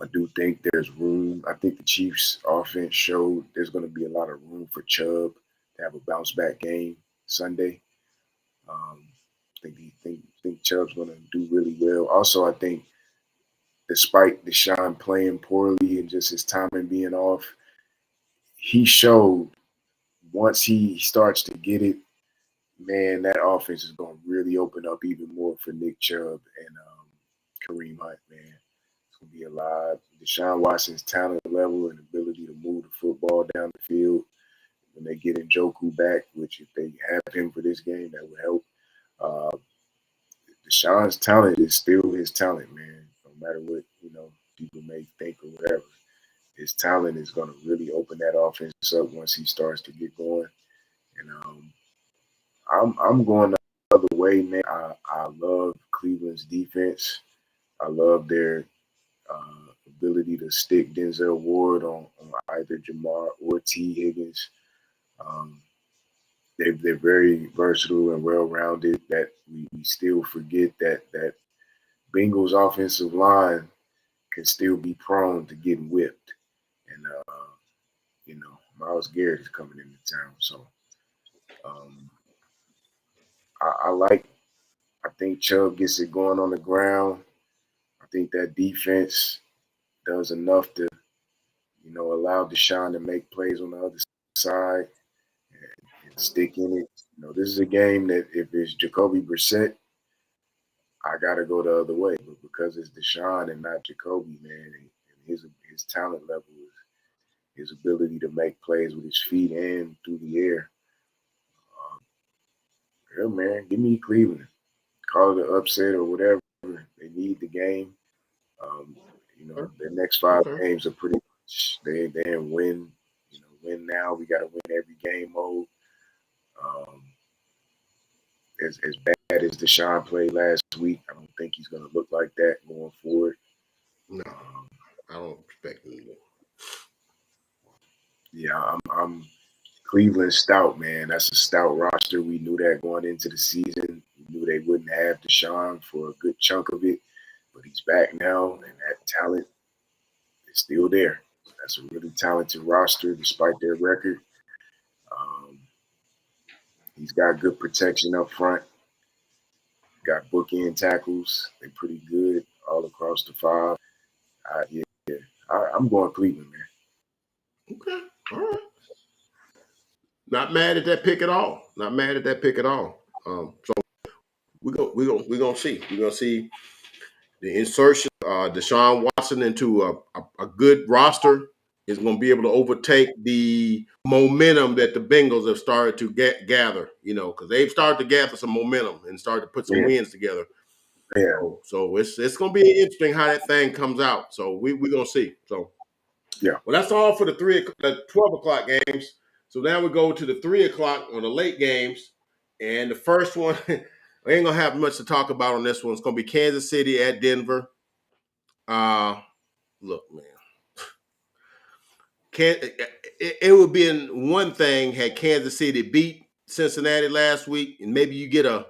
I do think there's room. I think the Chiefs' offense showed there's going to be a lot of room for Chubb to have a bounce back game Sunday. I think Chubb's going to do really well. Also, I think despite Deshaun playing poorly and just his timing being off, he showed once he starts to get it, man, that offense is going to really open up even more for Nick Chubb and Kareem Hunt, man. It's going to be a lot. Deshaun Watson's talent level and ability to move the football down the field when they get Njoku back, which if they have him for this game, that would help. Uh, Deshaun's talent is still his talent, man. No matter what, people may think or whatever. His talent is going to really open that offense up once he starts to get going. And I'm going the other way, man. I love Cleveland's defense. I love their ability to stick Denzel Ward on either Jamar or T. Higgins. Um, they're very versatile and well-rounded. That we still forget that Bengals offensive line can still be prone to getting whipped. And Myles Garrett is coming into town, so um, I think Chubb gets it going on the ground. I think that defense does enough to, allow Deshaun to make plays on the other side and stick in it. This is a game that if it's Jacoby Brissett, I gotta go the other way. But because it's Deshaun and not Jacoby, man, and his talent level, his ability to make plays with his feet and through the air, yeah, man, give me Cleveland. Call it an upset or whatever. They need the game. Um, the next 5 games are pretty much they win. Win now. We got to win every game mode. As bad as Deshaun played last week, I don't think he's going to look like that going forward. No, I don't expect him to. Yeah, I'm Cleveland stout, man. That's a stout roster. We knew that going into the season. We knew they wouldn't have Deshaun for a good chunk of it, but he's back now, and that talent is still there. That's a really talented roster despite their record. He's got good protection up front. Got bookend tackles. They're pretty good all across the 5. Yeah. I'm going Cleveland, man. Okay, all right. Not mad at that pick at all. Not mad at that pick at all. So we're gonna see. We're gonna see the insertion Deshaun Watson into a good roster is going to be able to overtake the momentum that the Bengals have started to gather, because they've started to gather some momentum and started to put some wins together. Yeah. So it's going to be interesting how that thing comes out. So we're going to see. So, yeah. Well, that's all for the 12 o'clock games. So now we go to the 3 o'clock on the late games. And the first one, we ain't going to have much to talk about on this one. It's going to be Kansas City at Denver. Look, man. It would be in one thing had Kansas City beat Cincinnati last week, and maybe you get a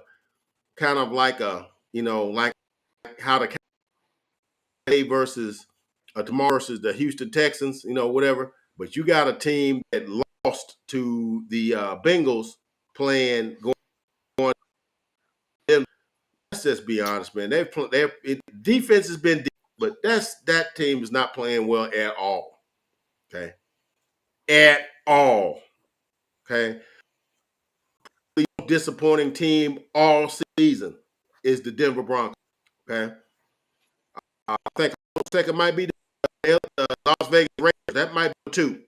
kind of like like how the versus tomorrow versus the Houston Texans, whatever. But you got a team that lost to the Bengals playing going. Let's just be honest, man. Their defense has been deep, but that team is not playing well at all. Okay, at all. Okay. Disappointing team all season is the Denver Broncos. Okay, I think second might be the Las Vegas Raiders. That might be 2.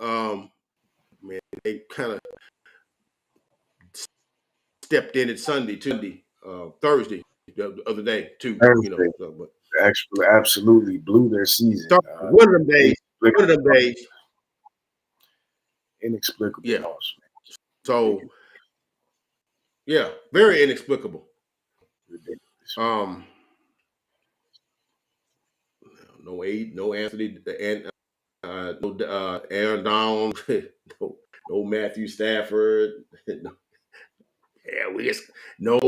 Man, they kind of stepped in it Thursday, the other day too. Thursday. But actually absolutely blew their season. Start one of them days. One of them days. Inexplicable Yeah. loss, man. So yeah, very inexplicable. Ridiculous. No Anthony, and no Aaron Donald, no Matthew Stafford. No, yeah, we just no.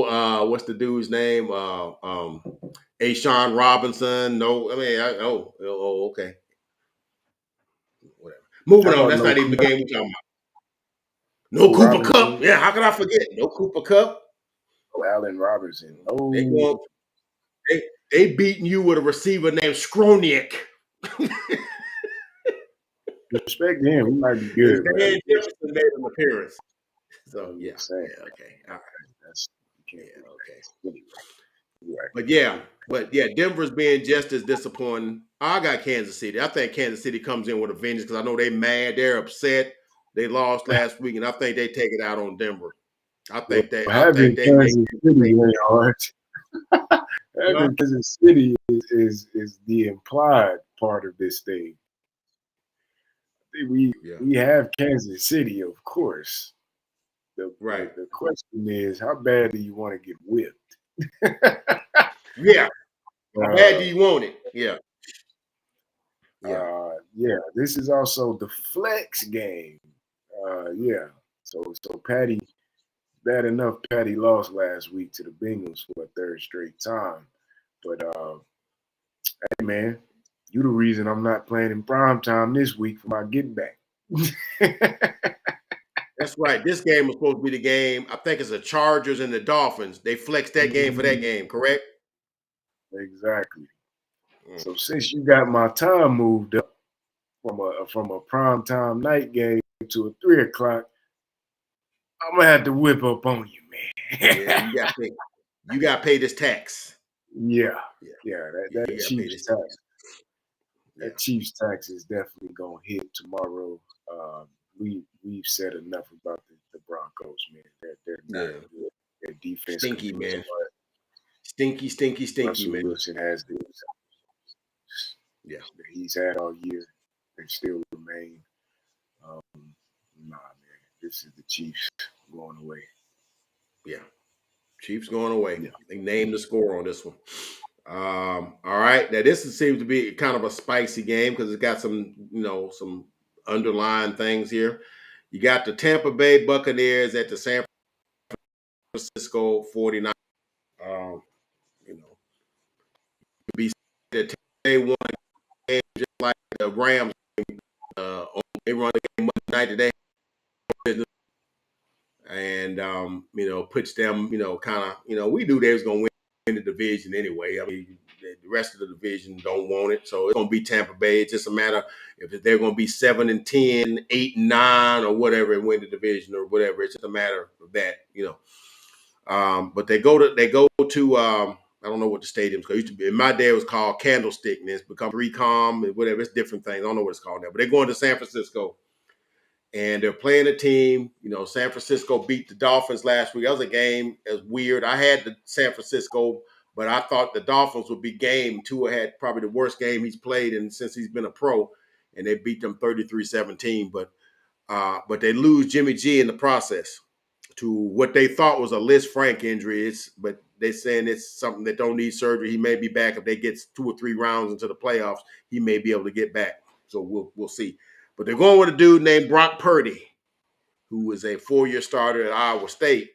What's the dude's name? Ashawn Robinson. No, I mean, okay, whatever. Moving Talking on. about That's no not even the Cooper game we're talking about. No Cooper Cup. Robinson, Yeah, how could I forget? No Cooper Cup. no Allen Robinson. They No go. They beating you with a receiver named Skroniak. respect to him. He might be And good, but Dan Jefferson made an appearance. So I'm yeah, just saying. yeah, okay, all right, That's you can't yeah, do okay. that. Anyway, right. But yeah, Denver's being just as disappointing. I got Kansas City. I think Kansas City comes in with a vengeance because I know they're mad, they're upset. They lost last week, and I think they take it out on Denver. I Well, think they, I think having they make Kansas Denver City pay. ain't hard. Huh? Having Kansas City is the implied part of this thing. We Yeah, we have Kansas City, of course. The, right. the the question is, how bad do you want to get whipped? Yeah. How bad do uh, you want it? Yeah, yeah, yeah, this is also the flex game. Yeah, so Patty, bad enough. Patty lost last week to the Bengals for a third straight time, but hey man, you the reason I'm not playing in prime time this week for my get back. that's right. This game was supposed to be the game. I think it's the Chargers and the Dolphins. They flexed that game for that game, correct? Exactly. Mm. So since you got my time moved up from a prime time night game to a 3 o'clock, I'm gonna have to whip up on you, Yeah, man. you got to pay this tax. Yeah, Yeah, yeah, yeah, that you got to pay Chiefs this tax. tax, Yeah, that Chiefs tax is definitely gonna hit tomorrow. We've said enough about the Broncos, man. They're not yeah. good. Their defense can Stinky do as man, much. stinky Russell man. Wilson has this Yeah, that he's had all year and still remain. Um, nah, man, this is the Chiefs going away. yeah. Chiefs going away. Yeah. They named the score on this one. All right. Now seems to be kind of a spicy game because it's got some underlying things here. You got the Tampa Bay Buccaneers at the San Francisco 49. Um, you know, be that Tampa Bay won a game just like the Rams. They run the game Monday night today, and puts them, kind of, we knew they was gonna win the division anyway. I mean, the rest of the division don't want it, so it's gonna be Tampa Bay. It's just a matter if they're gonna be 7-10, 8-9, or whatever, and win the division or whatever. It's just a matter of that. But they go to I don't know what the stadium's called. It used to be in my day it was called Candlestick, and it's become 3Com and whatever. It's different things. I don't know what it's called now. But they're going to San Francisco and they're playing a team. San Francisco beat the Dolphins last week. That was a game as weird. I had the San Francisco, but I thought the Dolphins would be game. Tua had probably the worst game he's played since he's been a pro, and they beat them 33-17. But they lose Jimmy G in the process to what they thought was a Liz Frank injury. But they're saying it's something that don't need surgery. He may be back if they get 2 or 3 rounds into the playoffs. He may be able to get back. So we'll see. But they're going with a dude named Brock Purdy, who was a 4-year starter at Iowa State.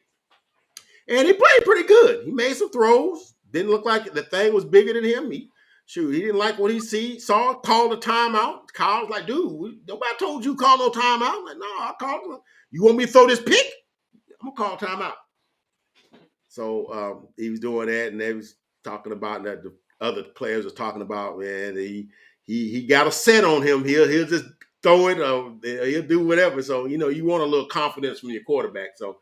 And he played pretty good. He made some throws. Didn't look like the thing was bigger than him. He didn't like what he saw, called a timeout. Kyle was like, dude, nobody told you call no timeout. I'm like, no, I called him. You want me to throw this pick? I'm going to call timeout. So he was doing that, and they was talking about that. The other players was talking about, man, he got a set on him. He'll just throw it, or he'll do whatever. So you want a little confidence from your quarterback. So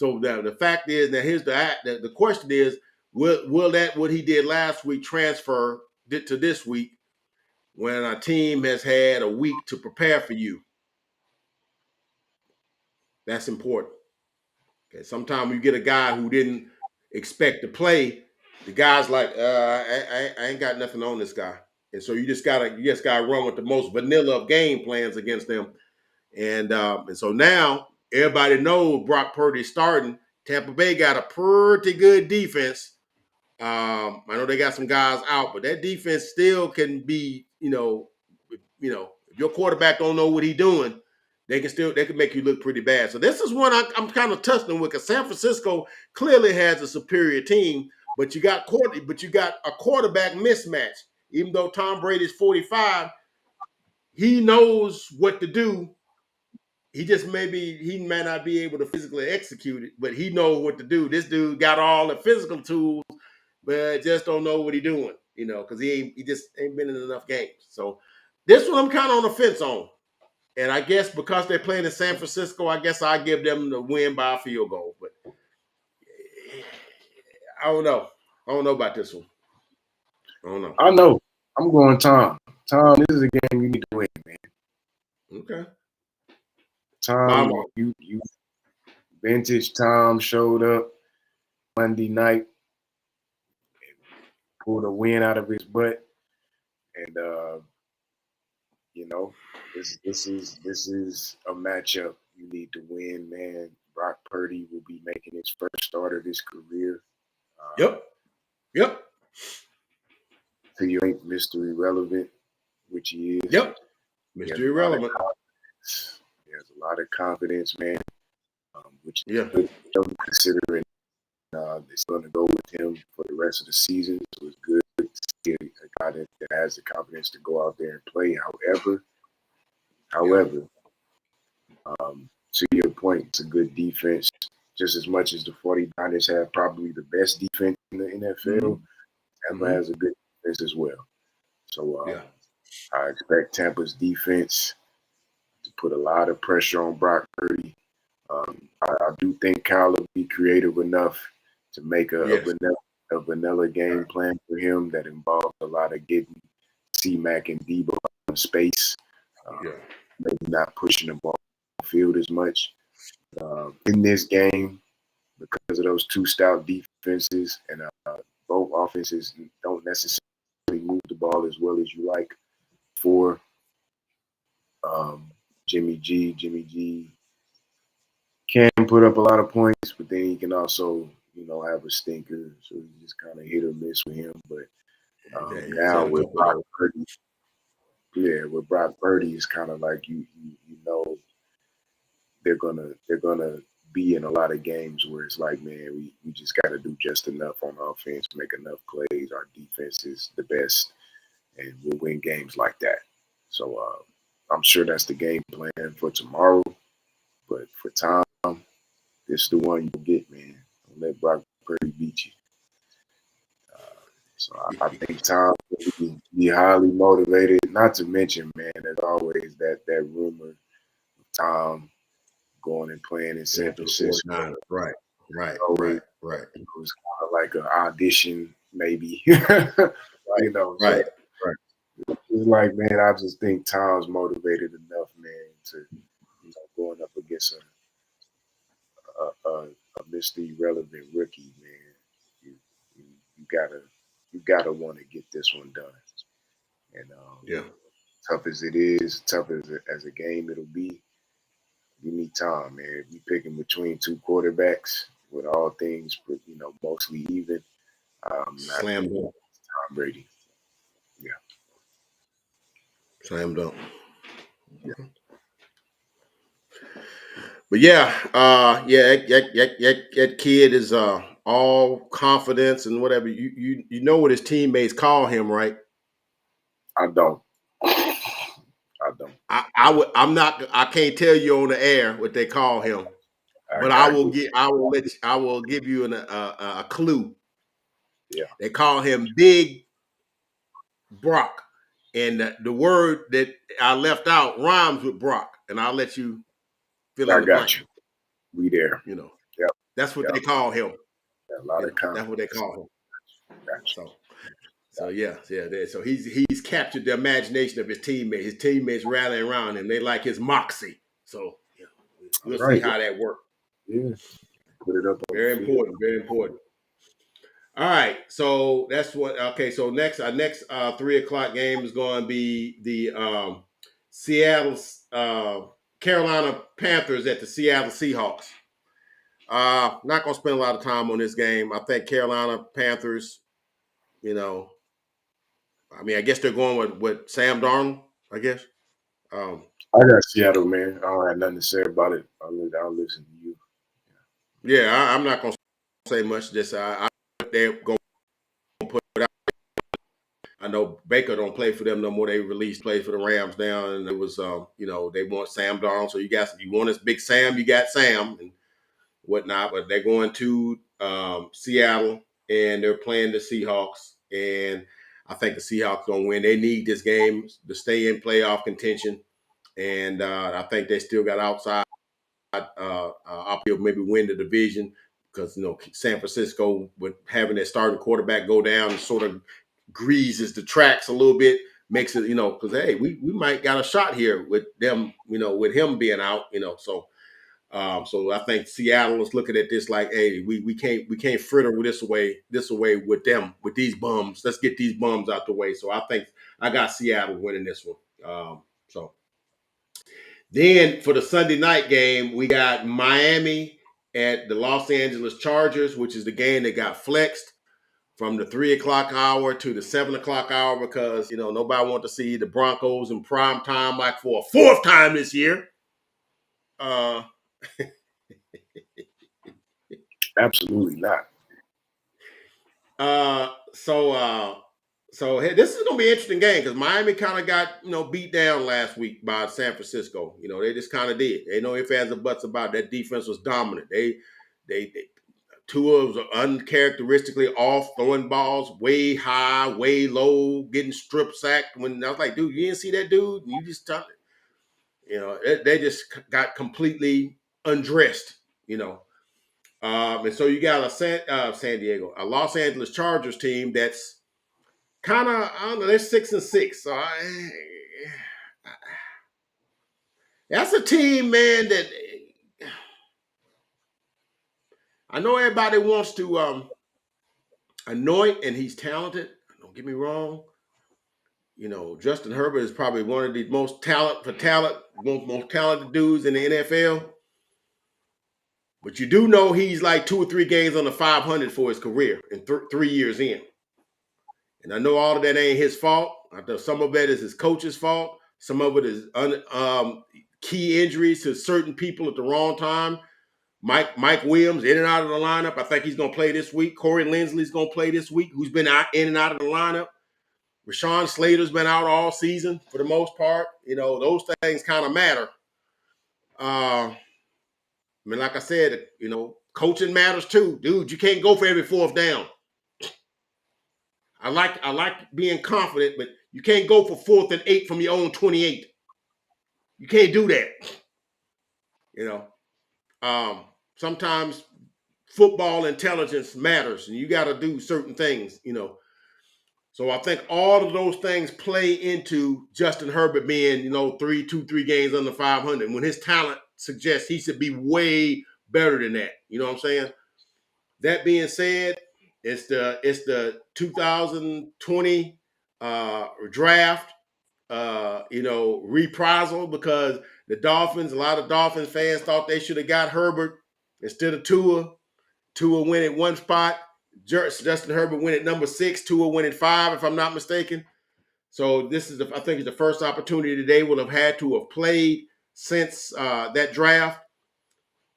the fact is that here's the question is, will that what he did last week transfer to this week when a team has had a week to prepare for you? That's important. Okay, sometimes you get a guy who didn't expect to play the guy's like, I ain't got nothing on this guy, and so you just gotta run with the most vanilla of game plans against them, and so now everybody knows Brock Purdy's starting. Tampa Bay got a pretty good defense. I know they got some guys out, but that defense still can be, if your quarterback don't know what he's doing, they can make you look pretty bad. So this is one I'm kind of tussling with because San Francisco clearly has a superior team, but you got a quarterback mismatch. Even though Tom Brady's 45, he knows what to do. He may not be able to physically execute it, but he knows what to do. This dude got all the physical tools, but just don't know what he's doing, because he just ain't been in enough games. So this one I'm kind of on the fence on. And I guess because they're playing in San Francisco, I guess I give them the win by a field goal. But I don't know. I don't know about this one. I don't know. I know. I'm going Tom. Tom, this is a game you need to win, man. Okay. Tom, you vintage Tom showed up Monday night and pulled a win out of his butt. And this is a matchup you need to win, man. Brock Purdy will be making his first start of his career. Yep. So you ain't Mr. Irrelevant, which he is. Yep. Mr. Irrelevant. He has a lot of confidence, man. Which is Yeah. good, considering it's going to go with him for the rest of the season. So it's good to see a guy that has the confidence to go out there and play. However, to your point, it's a good defense. Just as much as the 49ers have probably the best defense in the NFL, Tampa has a good defense as well. So I expect Tampa's defense to put a lot of pressure on Brock Purdy. I do think Kyle will be creative enough to make a vanilla game plan for him that involves a lot of getting C-Mac and Debo in space. Maybe not pushing the ball on the field as much. In this game, because of those two stout defenses and both offenses don't necessarily move the ball as well as you like for Jimmy G can put up a lot of points, but then he can also, have a stinker. So you just kind of hit or miss with him. But now with Brock Purdy, with Brock Purdy, it's kind of like you know they're gonna be in a lot of games where it's like, man, we just got to do just enough on offense, make enough plays. Our defense is the best, and we'll win games like that. So I'm sure that's the game plan for tomorrow. But for Tom, this is the one you get, man. Don't let Brock Purdy beat you. So I think Tom will be highly motivated. Not to mention, man, there's always that rumor of Tom going and playing in San Francisco. Right. It was kind of like an audition, maybe. Right. It's like, man, I just think Tom's motivated enough, man, to going up against a Mr. Irrelevant rookie, man. You gotta want to get this one done. And tough as it is, tough as a game it'll be, you need Tom, man. If you picking between two quarterbacks with all things, mostly even, Slam dunk. Tom Brady. Yeah. Slam dunk. Yeah. But that kid is all confidence and whatever. You know what his teammates call him, right? I don't. I can't tell you on the air what they call him, but I will give you a clue. Yeah. They call him Big Brock, and the word that I left out rhymes with Brock, and I'll let you fill in the blank. I got you. We there. Yep. That's what they call him. A lot of confidence. That's what they call him. Gotcha. So he's captured the imagination of his teammates. His teammates rallying around him. They like his moxie. So we'll see how that works. Yeah. Put it up. Very important. Very important. All right, so that's what. Okay, so next our next 3 o'clock game is going to be the Seattle's Carolina Panthers at the Seattle Seahawks. Not going to spend a lot of time on this game. I think Carolina Panthers. You know, I mean, I guess they're going with Sam Darnold. I guess. I got Seattle, man. I don't have nothing to say about it. I'll listen to you. Yeah, I'm not going to say much. Just they're going to put it out. I know Baker don't play for them no more. They released plays for the Rams now, and it was they want Sam Darnold. So you want this big Sam, you got Sam and whatnot. But they're going to Seattle and they're playing the Seahawks, and I think the Seahawks gonna win. They need this game to stay in playoff contention, and I think they still got outside uphill, maybe win the division because San Francisco with having their starting quarterback go down and sort of greases the tracks a little bit, makes it because hey, we might got a shot here with them, with him being out, so I think Seattle is looking at this like, hey, we can't fritter this away with them with these bums. Let's get these bums out the way. So I think I got Seattle winning this one. So then for the Sunday night game, we got Miami at the Los Angeles Chargers, which is the game that got flexed from the 3 o'clock hour to the 7 o'clock hour because nobody wanted to see the Broncos in prime time like for a fourth time this year. Absolutely not. So hey, this is gonna be an interesting game because Miami kind of got beat down last week by San Francisco. They just kind of did. They know if fans or buts about that defense was dominant. They Tua was uncharacteristically off, throwing balls way high, way low, getting strip sacked. When I was like, dude, you didn't see that dude? You just they just got completely undressed. And so you got a San Diego, a Los Angeles Chargers team that's kind of, I don't know, they're 6-6. So that's a team, man, that I know everybody wants to anoint, and he's talented. Don't get me wrong. Justin Herbert is probably one of the most talented dudes in the NFL. But you do know he's like 2 or 3 games under 500 for his career and 3 years in. And I know all of that ain't his fault. I know some of that is his coach's fault. Some of it is key injuries to certain people at the wrong time. Mike Williams in and out of the lineup. I think he's going to play this week. Corey Linsley's going to play this week, who's been in and out of the lineup. Rashawn Slater's been out all season for the most part. Those things kind of matter. I mean, like I said, coaching matters too. Dude, you can't go for every fourth down. I like being confident, but you can't go for 4th and 8 from your own 28. You can't do that. Sometimes football intelligence matters, and you got to do certain things. So I think all of those things play into Justin Herbert being 3 games under 500 when his talent suggests he should be way better than that. You know what I'm saying? That being said, it's the 2020 draft, reprisal because a lot of Dolphins fans thought they should have got Herbert instead of Tua. Tua went at one spot. Justin Herbert went at number 6. Tua went at 5, if I'm not mistaken. So this is, I think, it's the first opportunity they will have had to have played since that draft.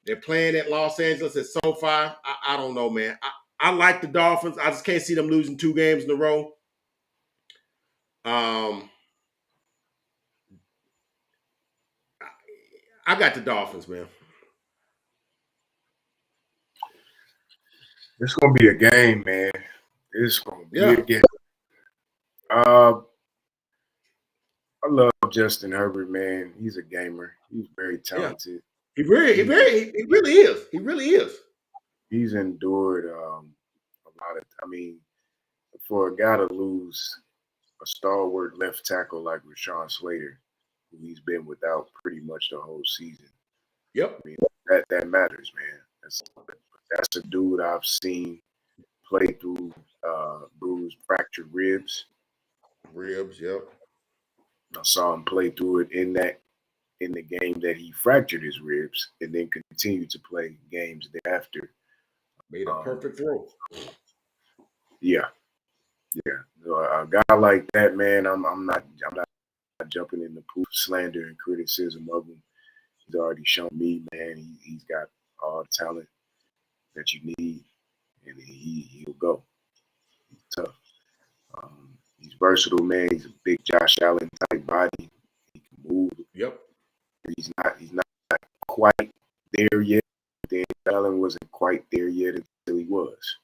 They're playing at Los Angeles at SoFi. I don't know, man. I like the Dolphins. I just can't see them losing 2 games in a row. I got the Dolphins, man. It's gonna be a game, man. It's gonna be a game. I love Justin Herbert, man. He's a gamer. He's very talented. Yeah. He really is. He really is. He's endured a lot of. I mean, for a guy to lose a stalwart left tackle like Rashawn Slater, who he's been without pretty much the whole season. Yep. I mean, that matters, man. That's a dude I've seen played through bruised, fractured ribs. Ribs, yep. I saw him play through it in the game that he fractured his ribs, and then continued to play games thereafter. Made a Um, perfect throw. yeah, yeah. So a guy like that, man, I'm not jumping in the pool of slander and criticism of him. He's already shown me, man, he's got all the talent that you need, and he'll go. He's tough. He's versatile, man. He's a big Josh Allen type body. He can move. Yep. He's not quite there yet. Dan Allen wasn't quite there yet until he was,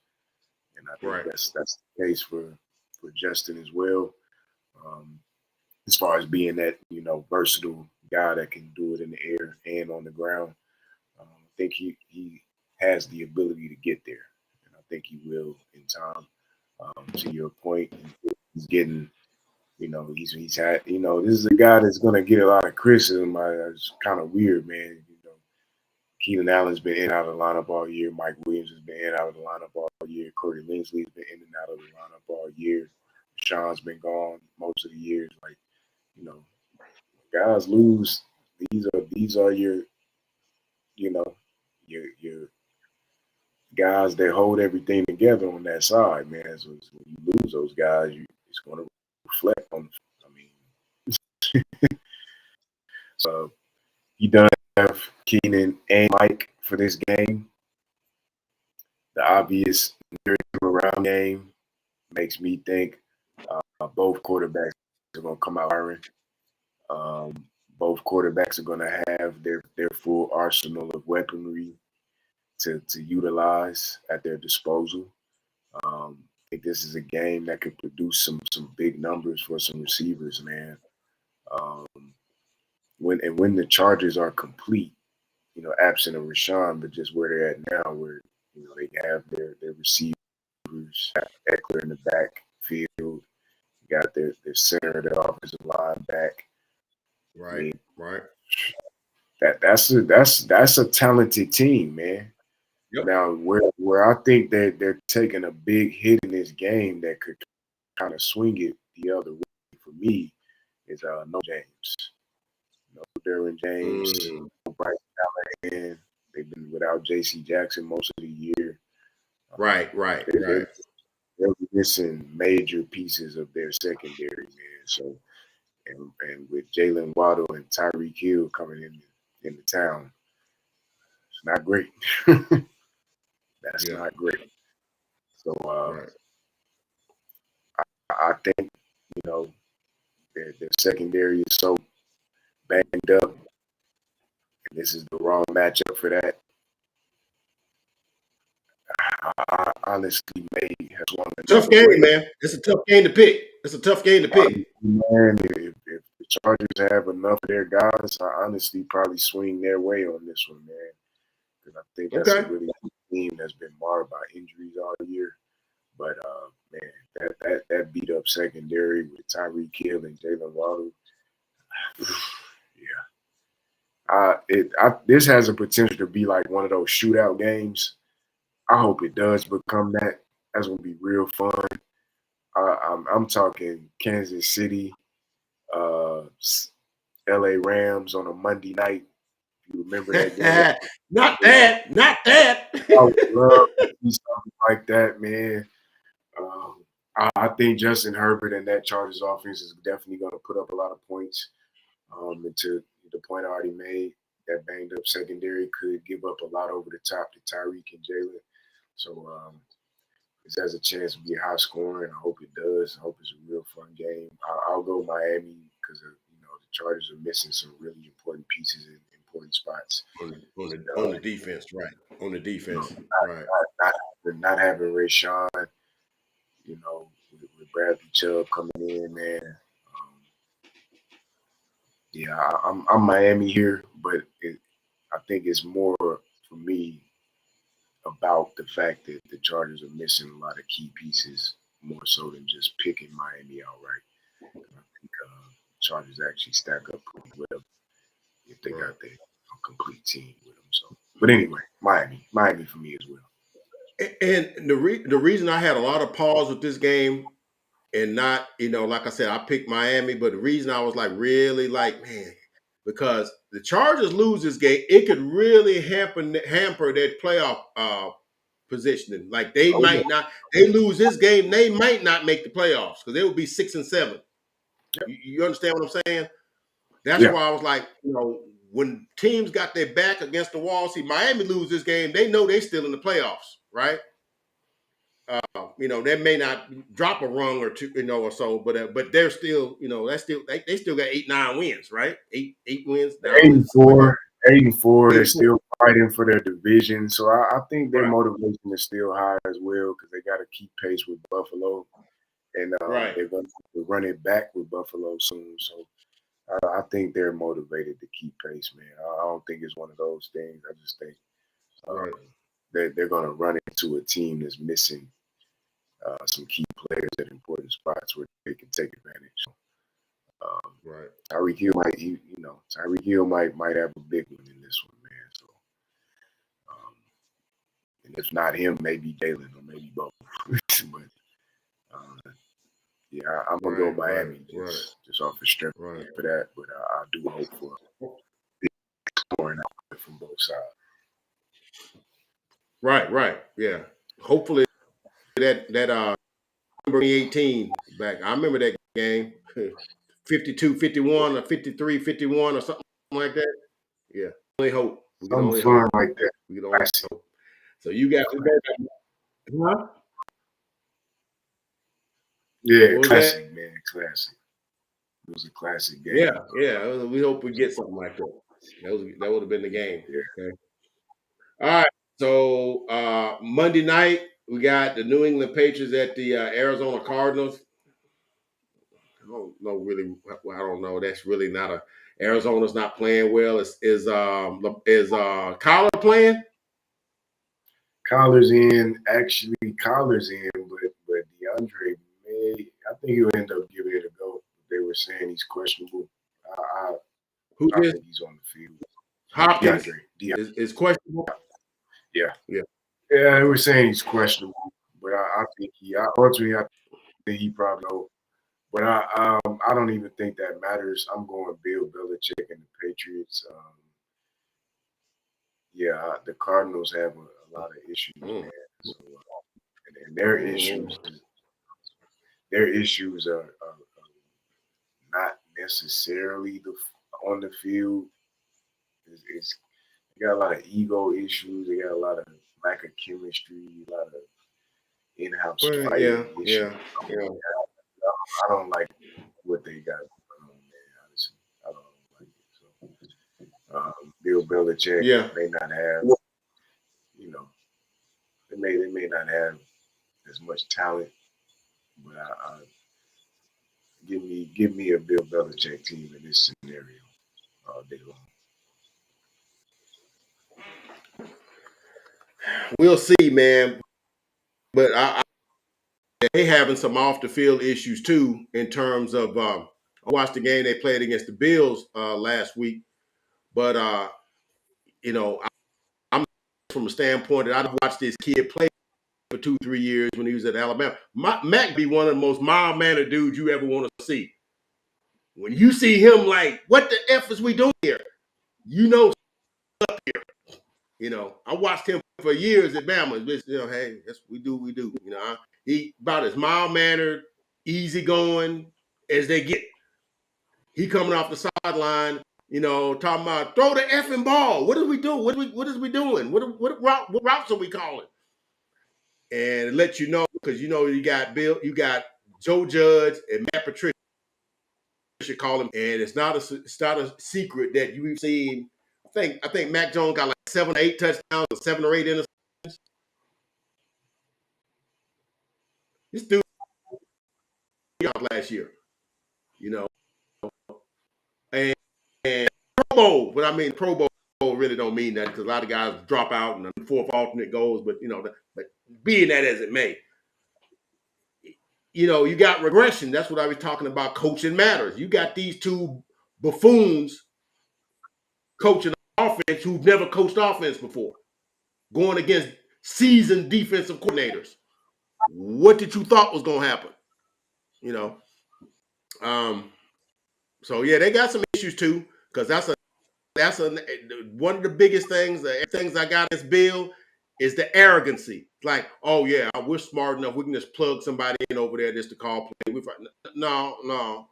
and I think Right. that's the case for Justin as well. Um, as far as being that versatile guy that can do it in the air and on the ground, I think he has the ability to get there, and I think he will in time. To your point, he's getting. He's had. This is a guy that's going to get a lot of criticism. It's kind of weird, man. Keenan Allen's been in and out of the lineup all year. Mike Williams has been in and out of the lineup all year. Corey Linsley's been in and out of the lineup all year. Sean's been gone most of the years. Like, guys lose. These are your your guys that hold everything together on that side, man. So when you lose those guys, it's going to reflect on. I mean, so you done have Keenan and Mike for this game. The obvious around game makes me think both quarterbacks are going to come out firing. Both quarterbacks are going to have their full arsenal of weaponry to utilize at their disposal. I think this is a game that could produce some big numbers for some receivers, man. When the Chargers are complete, absent of Rashawn, but just where they're at now, where they have their receivers, Eckler in the backfield, got their center, their offensive line back. Right. I mean, right. That's a talented team, man. Yep. Now, where I think that they're taking a big hit in this game that could kind of swing it the other way for me is no James, no Derwin James, no Bryce Callahan. They've been without J.C. Jackson most of the year. Right. They're missing major pieces of their secondary, man. So, and with Jalen Waddle and Tyreek Hill coming in the town, it's not great. That's not great. So right. I think their secondary is so banged up, and this is the wrong matchup for that. I honestly may have swung Tough another game, way. man. It's a tough game to pick. It's a tough game to pick. Man, if the Chargers have enough of their guys, I honestly probably swing their way on this one, man. Because I think that's a really good team that's been marred by injuries all year. But man, that beat up secondary with Tyreek Hill and Jalen Waddle, this has a potential to be like one of those shootout games. I hope it does become that. That's gonna be real fun. I'm talking Kansas City, L.A. Rams on a Monday night. If you remember that game, Not that. I would love to see something like that, man. I think Justin Herbert and that Chargers offense is definitely going to put up a lot of points. And to the point I already made, that banged up secondary could give up a lot over the top to Tyreek and Jalen. So this has a chance to be high scoring. I hope it does. I hope it's a real fun game. I'll go Miami because the Chargers are missing some really important pieces in important spots. On the defense, right? On the defense, right? Not having Rashawn, with Bradley Chubb coming in, man. I'm Miami here, but I think it's more for me about the fact that the Chargers are missing a lot of key pieces, more so than just picking Miami outright. I think Chargers actually stack up pretty well if they got their complete team with them. So, but anyway, Miami for me as well. And the reason I had a lot of pause with this game and not, like I said, I picked Miami, but the reason I was like really like, man, because the Chargers lose this game, it could really hamper their playoff positioning. Like they Oh yeah, might not, they lose this game, they might not make the playoffs because they would be 6-7. You understand what I'm saying? That's yeah. why I was like, when teams got their back against the wall, see Miami lose this game, they know they still in the playoffs, right? They may not drop a rung or two, or so, but they're still, that's still they still got 8-9 wins, right? Eight wins now, Eight and something like that. four, 8 and 4. They're 8-4. still fighting for their division, so I think their Right, motivation is still high as well because they got to keep pace with Buffalo, and right, they're going to run it back with Buffalo soon. So I think they're motivated to keep pace, man. I don't think it's one of those things. I just think right, they're going to run into a team that's missing some key players at important spots where they can take advantage. right, Tyreek Hill might have a big one in this one, man. So, and if not him, maybe Jalen or maybe both. But yeah, I'm gonna go Miami just off the strength right, for that. But I do hope for big scoring output from both sides. right. Yeah. Hopefully that number 18 back. I remember that game. 52-51 or 53-51 or something like that. Yeah. Only hope. We can Something only fun hope. like that. We can only Classic. hope. So you got huh? Yeah, What was that? classic, man. Classic. It was a classic Yeah, game. yeah. We hope we get something like that. That would have been the game. Yeah. Okay. All right. So Monday night we got the New England Patriots at the Arizona Cardinals. I don't know really. I don't know. That's really not a. Arizona's not playing well. Is Kyler playing? Collar's in, but DeAndre I think he'll end up giving it a go. They were saying he's questionable. I Who I is think he's on the field. Hopkins? DeAndre. Is questionable? Yeah. Yeah. Yeah, they were saying he's questionable, but I think ultimately I think he probably go. But I don't even think that matters. I'm going Bill Belichick and the Patriots. The Cardinals have a lot of issues, Mm. man. So, and their Mm-hmm. issues are not necessarily on the field. It's they got a lot of ego issues. They got a lot of lack of chemistry, a lot of in-house Well, fighting issues. yeah. I don't like what they got going on, man. Honestly, I don't like it. So, Bill Belichick Yeah. may not have, you know, they may not have as much talent, but give me a Bill Belichick team in this scenario all day long. We'll see, man. But they having some off the field issues too in terms of I watched the game they played against the Bills last week, but I'm from a standpoint that I've watched this kid play for 2-3 years when he was at Alabama. Mac be one of the most mild mannered dudes you ever want to see. When you see him, like, what the F is we doing here? You know, up here. I watched him for years at Bama. Just, hey, that's we do. He about as mild mannered, easygoing as they get. He coming off the sideline, talking about throw the effing ball. What are we doing? What is we doing? What routes are we calling? And it lets you know because you got Joe Judge and Matt Patricia call him, and it's not a secret that you've seen. I think Mac Jones got like 7 or 8 touchdowns or 7 or 8 interceptions. This dude last year, you know, and Pro Bowl, but I mean Pro Bowl really don't mean that because a lot of guys drop out and the fourth alternate goes, but but being that as it may, you got regression. That's what I was talking about. Coaching matters. You got these two buffoons coaching offense who've never coached offense before, going against seasoned defensive coordinators. What did you thought was going to happen? You know, so yeah, they got some issues too, because that's one of the biggest things. The things I got against Bill is the arrogancy. It's like, oh yeah, we're smart enough. We can just plug somebody in over there just to call play. No.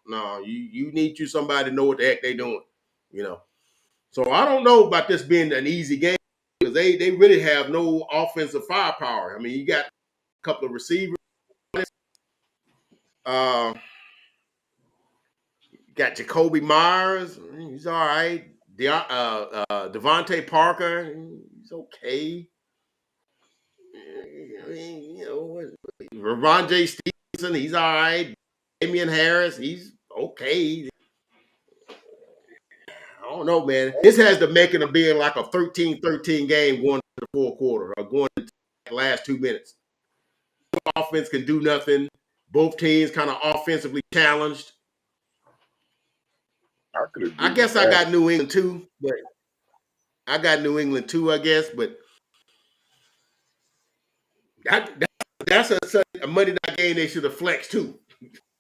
You need somebody to know what the heck they doing. You know. So I don't know about this being an easy game, because they really have no offensive firepower. I mean, you got a couple of receivers. Uh, got Jacoby Myers. He's all right. Devontae Parker. He's okay. I mean, Ron J. Stevenson. He's all right. Damian Harris. He's okay. I don't know, man. This has the making of being like a 13-13 game going to the fourth quarter or going to the last 2 minutes. Offense can do nothing. Both teams kind of offensively challenged. I guess I got New England too, but I guess, but that's a Monday night game they should have flexed too.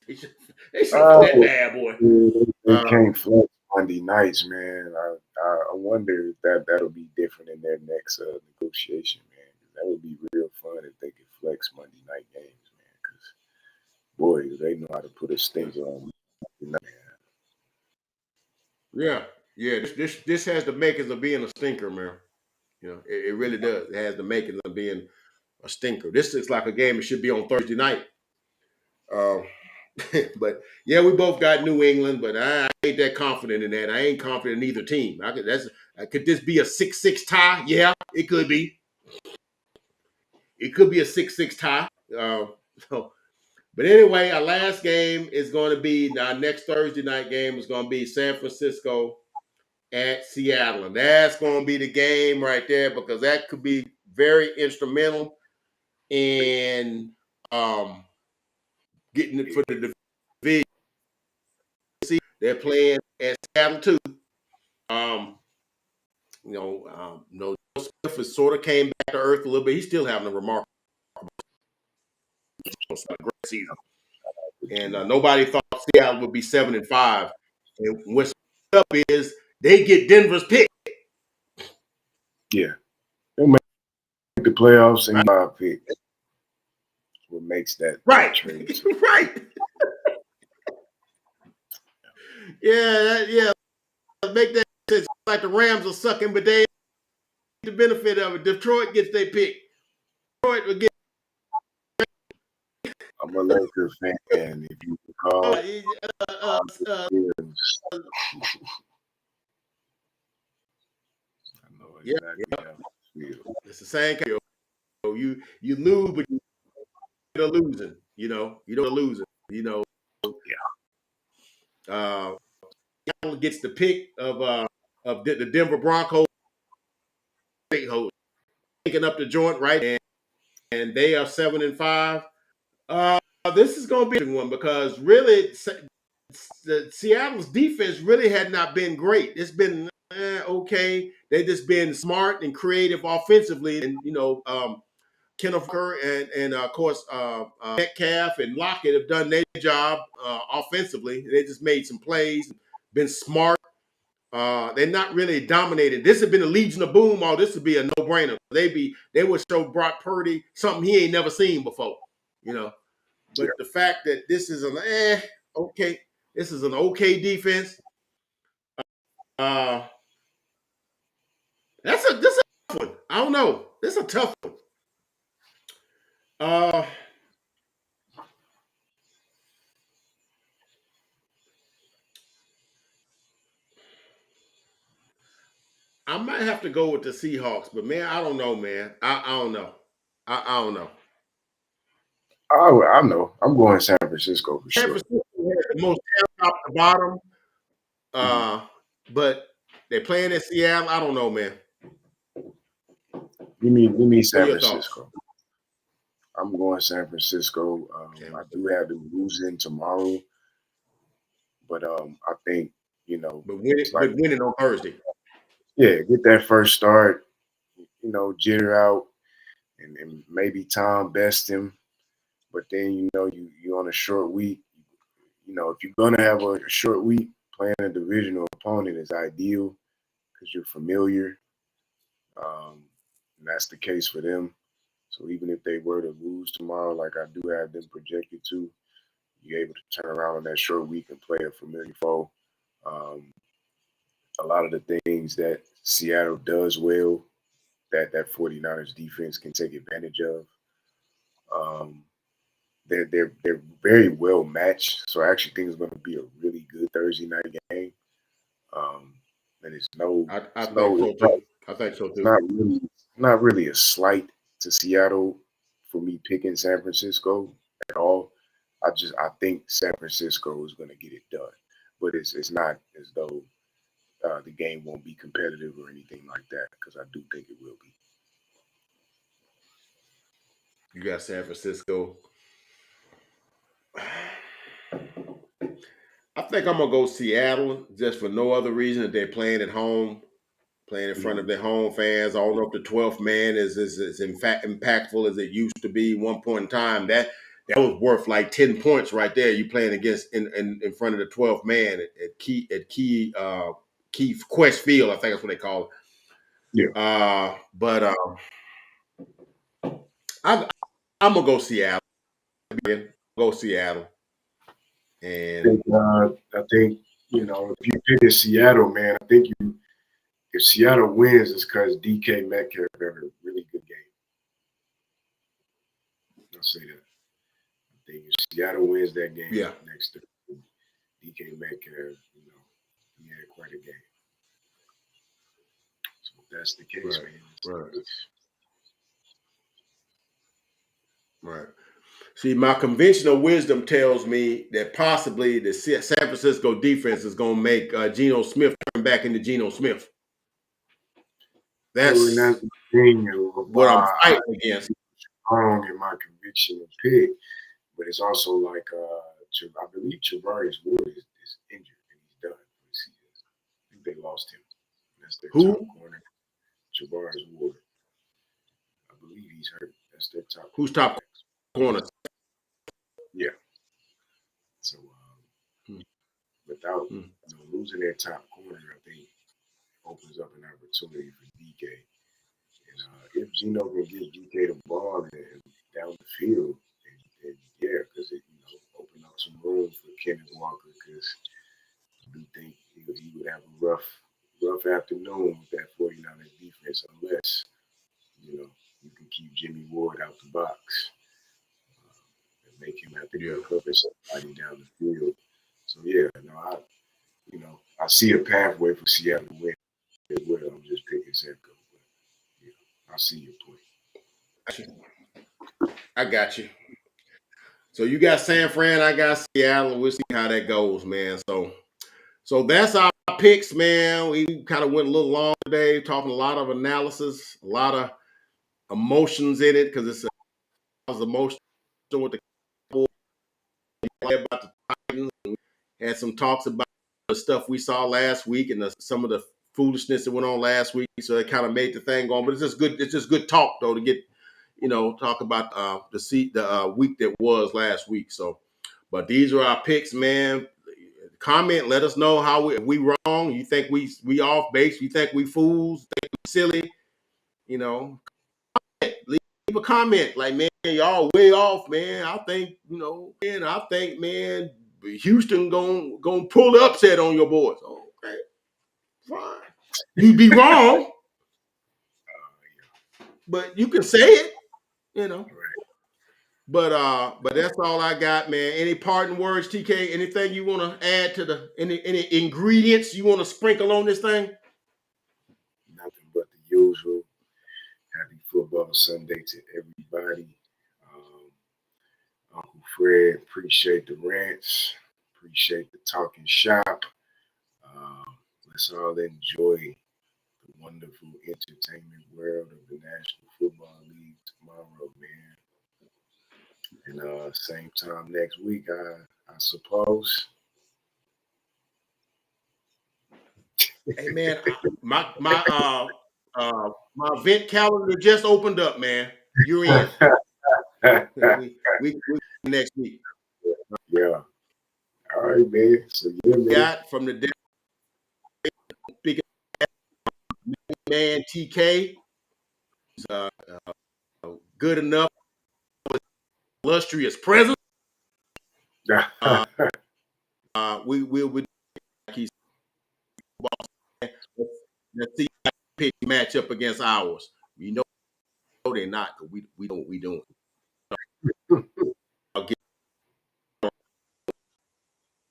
They should have flexed that bad boy. They can't flex Monday nights, man. I wonder if that'll be different in their next negotiation, man. That would be real fun if they could flex Monday night games, man. Because boy, they know how to put a stinker on. Yeah. This has the makings of being a stinker, man. You know, it really does. It has the makings of being a stinker. This is like a game that should be on Thursday night. But yeah, we both got New England, but I ain't that confident in that. I ain't confident in either team. Could this be a 6-6 tie? Yeah, it could be. It could be a 6-6 tie. But anyway, our last game is going to be our next Thursday night game is going to be San Francisco at Seattle, and that's going to be the game right there, because that could be very instrumental in getting it for the division. They're playing at Seattle too. No, Smith has sort of came back to earth a little bit. He's still having a remarkable great season, and nobody thought Seattle would be 7-5. And what's up is they get Denver's pick. Yeah, they'll make the playoffs and our pick. What makes that right? Trade. Right. Yeah. Make that sense. Like the Rams are sucking, but they get the benefit of it. Detroit gets their pick. Detroit will get. I'm a Lakers fan, if you recall. It's the same kind of, you lose, but you're losing. You don't lose it. Gets the pick of the Denver Broncos, picking up the joint, right? And they are 7-5. This is going to be a one, because really Seattle's defense really had not been great. It's been okay. They just been smart and creative offensively, and Kenneth Kerr and of course Metcalf and Lockett have done their job offensively. They just made some plays, been smart. They're not really dominated. This has been a Legion of Boom. This would be a no-brainer. They would show Brock Purdy something he ain't never seen before. But the fact that this is an okay defense. This is a tough one. I don't know. This is a tough one. I might have to go with the Seahawks, but man, I don't know, man. I don't know. I don't know. I know. I'm going San Francisco for sure. San Francisco has the most talent top to bottom. But they're playing at Seattle. I don't know, man. Give me San Francisco. I'm going San Francisco. I do have them losing tomorrow, but I think But winning on Thursday. Yeah, get that first start. Jitter out, and maybe Tom best him, but then you on a short week. If you're gonna have a short week, playing a divisional opponent is ideal because you're familiar, and that's the case for them. So even if they were to lose tomorrow, like I do have them projected to, you're able to turn around on that short week and play a familiar foe. Um, a lot of the things that Seattle does well, that 49ers defense can take advantage of. Um, they're very well matched. So I actually think it's going to be a really good Thursday night game. And it's I think so too. I think so too. not really a slight to Seattle for me picking San Francisco at all. I think San Francisco is going to get it done, but it's not as though the game won't be competitive or anything like that, because I do think it will be. You got San Francisco. I think I'm gonna go Seattle just for no other reason that they're playing at home, playing in front of their home fans. I don't know if the 12th man is in fact impactful as it used to be one point in time. That was worth like 10 points right there. You playing against in front of the 12th man at Key Quest Field, I think that's what they call it. Yeah. But I'm gonna go Seattle. Go Seattle. And I think if you pick a Seattle, man, I think if Seattle wins, it's because DK Metcalf had a really good game. I'll say that. I think if Seattle wins that game next to DK Metcalf, he had quite a game. So if that's the case, man. Right. See, my conventional wisdom tells me that possibly the San Francisco defense is going to make Geno Smith turn back into Geno Smith. That's the thing of what I'm fighting against. Strong in my conviction of pick, but it's also like I believe Travarius Ward is injured and he's done for the season. I think they lost him. That's their top corner, Travarius Ward. I believe he's hurt. That's their top. Who's top corner? Yeah. So without losing their top corner, I think opens up an opportunity for DK. And if Geno can get DK the ball and down the field, and yeah, because it open up some room for Kenneth Walker, because I do think he would have a rough afternoon with that 49ers defense unless you can keep Jimmy Ward out the box and make him have to go cover somebody down the field. So yeah, I see a pathway for Seattle to win as well. I'm just picking San Francisco, but I see your point. I got you. So you got San Fran, I got Seattle. We'll see how that goes, man. So that's our picks, man. We kind of went a little long today, talking a lot of analysis, a lot of emotions in it because it's emotional with the Cowboys, about the Titans. And we had some talks about the stuff we saw last week and some of the foolishness that went on last week. So it kind of made the thing go on. But it's just good. It's just good talk though to get talk about the week that was last week. So, but these are our picks, man. Comment, let us know how we wrong. You think we off base? You think we fools? Think we silly? Leave a comment like, man, y'all way off, man. I think man, Houston gonna pull the upset on your boys. Okay, fine. You'd be wrong, but you can say it, But that's all I got, man. Any parting words, TK? Anything you want to add to any ingredients you want to sprinkle on this thing? Nothing but the usual. Happy Football Sunday to everybody. Uncle Fred, appreciate the rants. Appreciate the talking shop. Let's all enjoy the wonderful entertainment world of the National Football League tomorrow, man. And same time next week, I suppose. Hey, man, my event calendar just opened up, man. you're in. we next week. Yeah. All right, man. So yeah, man. Got from the big man TK. Good enough. Illustrious presence. We will be like he's let's see pick match up against ours. We know they're not, because we don't we doing.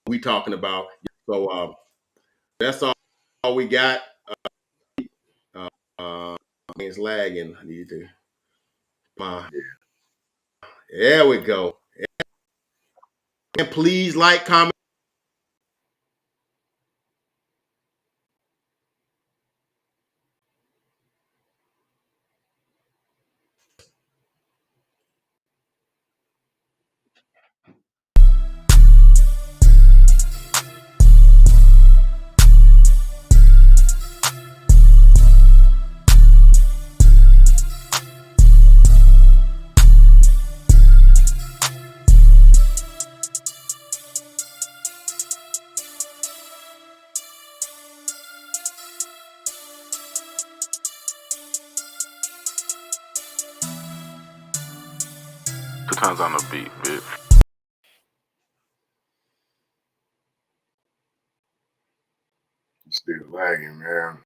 We talking about. So that's all we got. It's lagging. I need to. There we go. And please like, comment. Two times on the beat, bitch. You still lagging, man.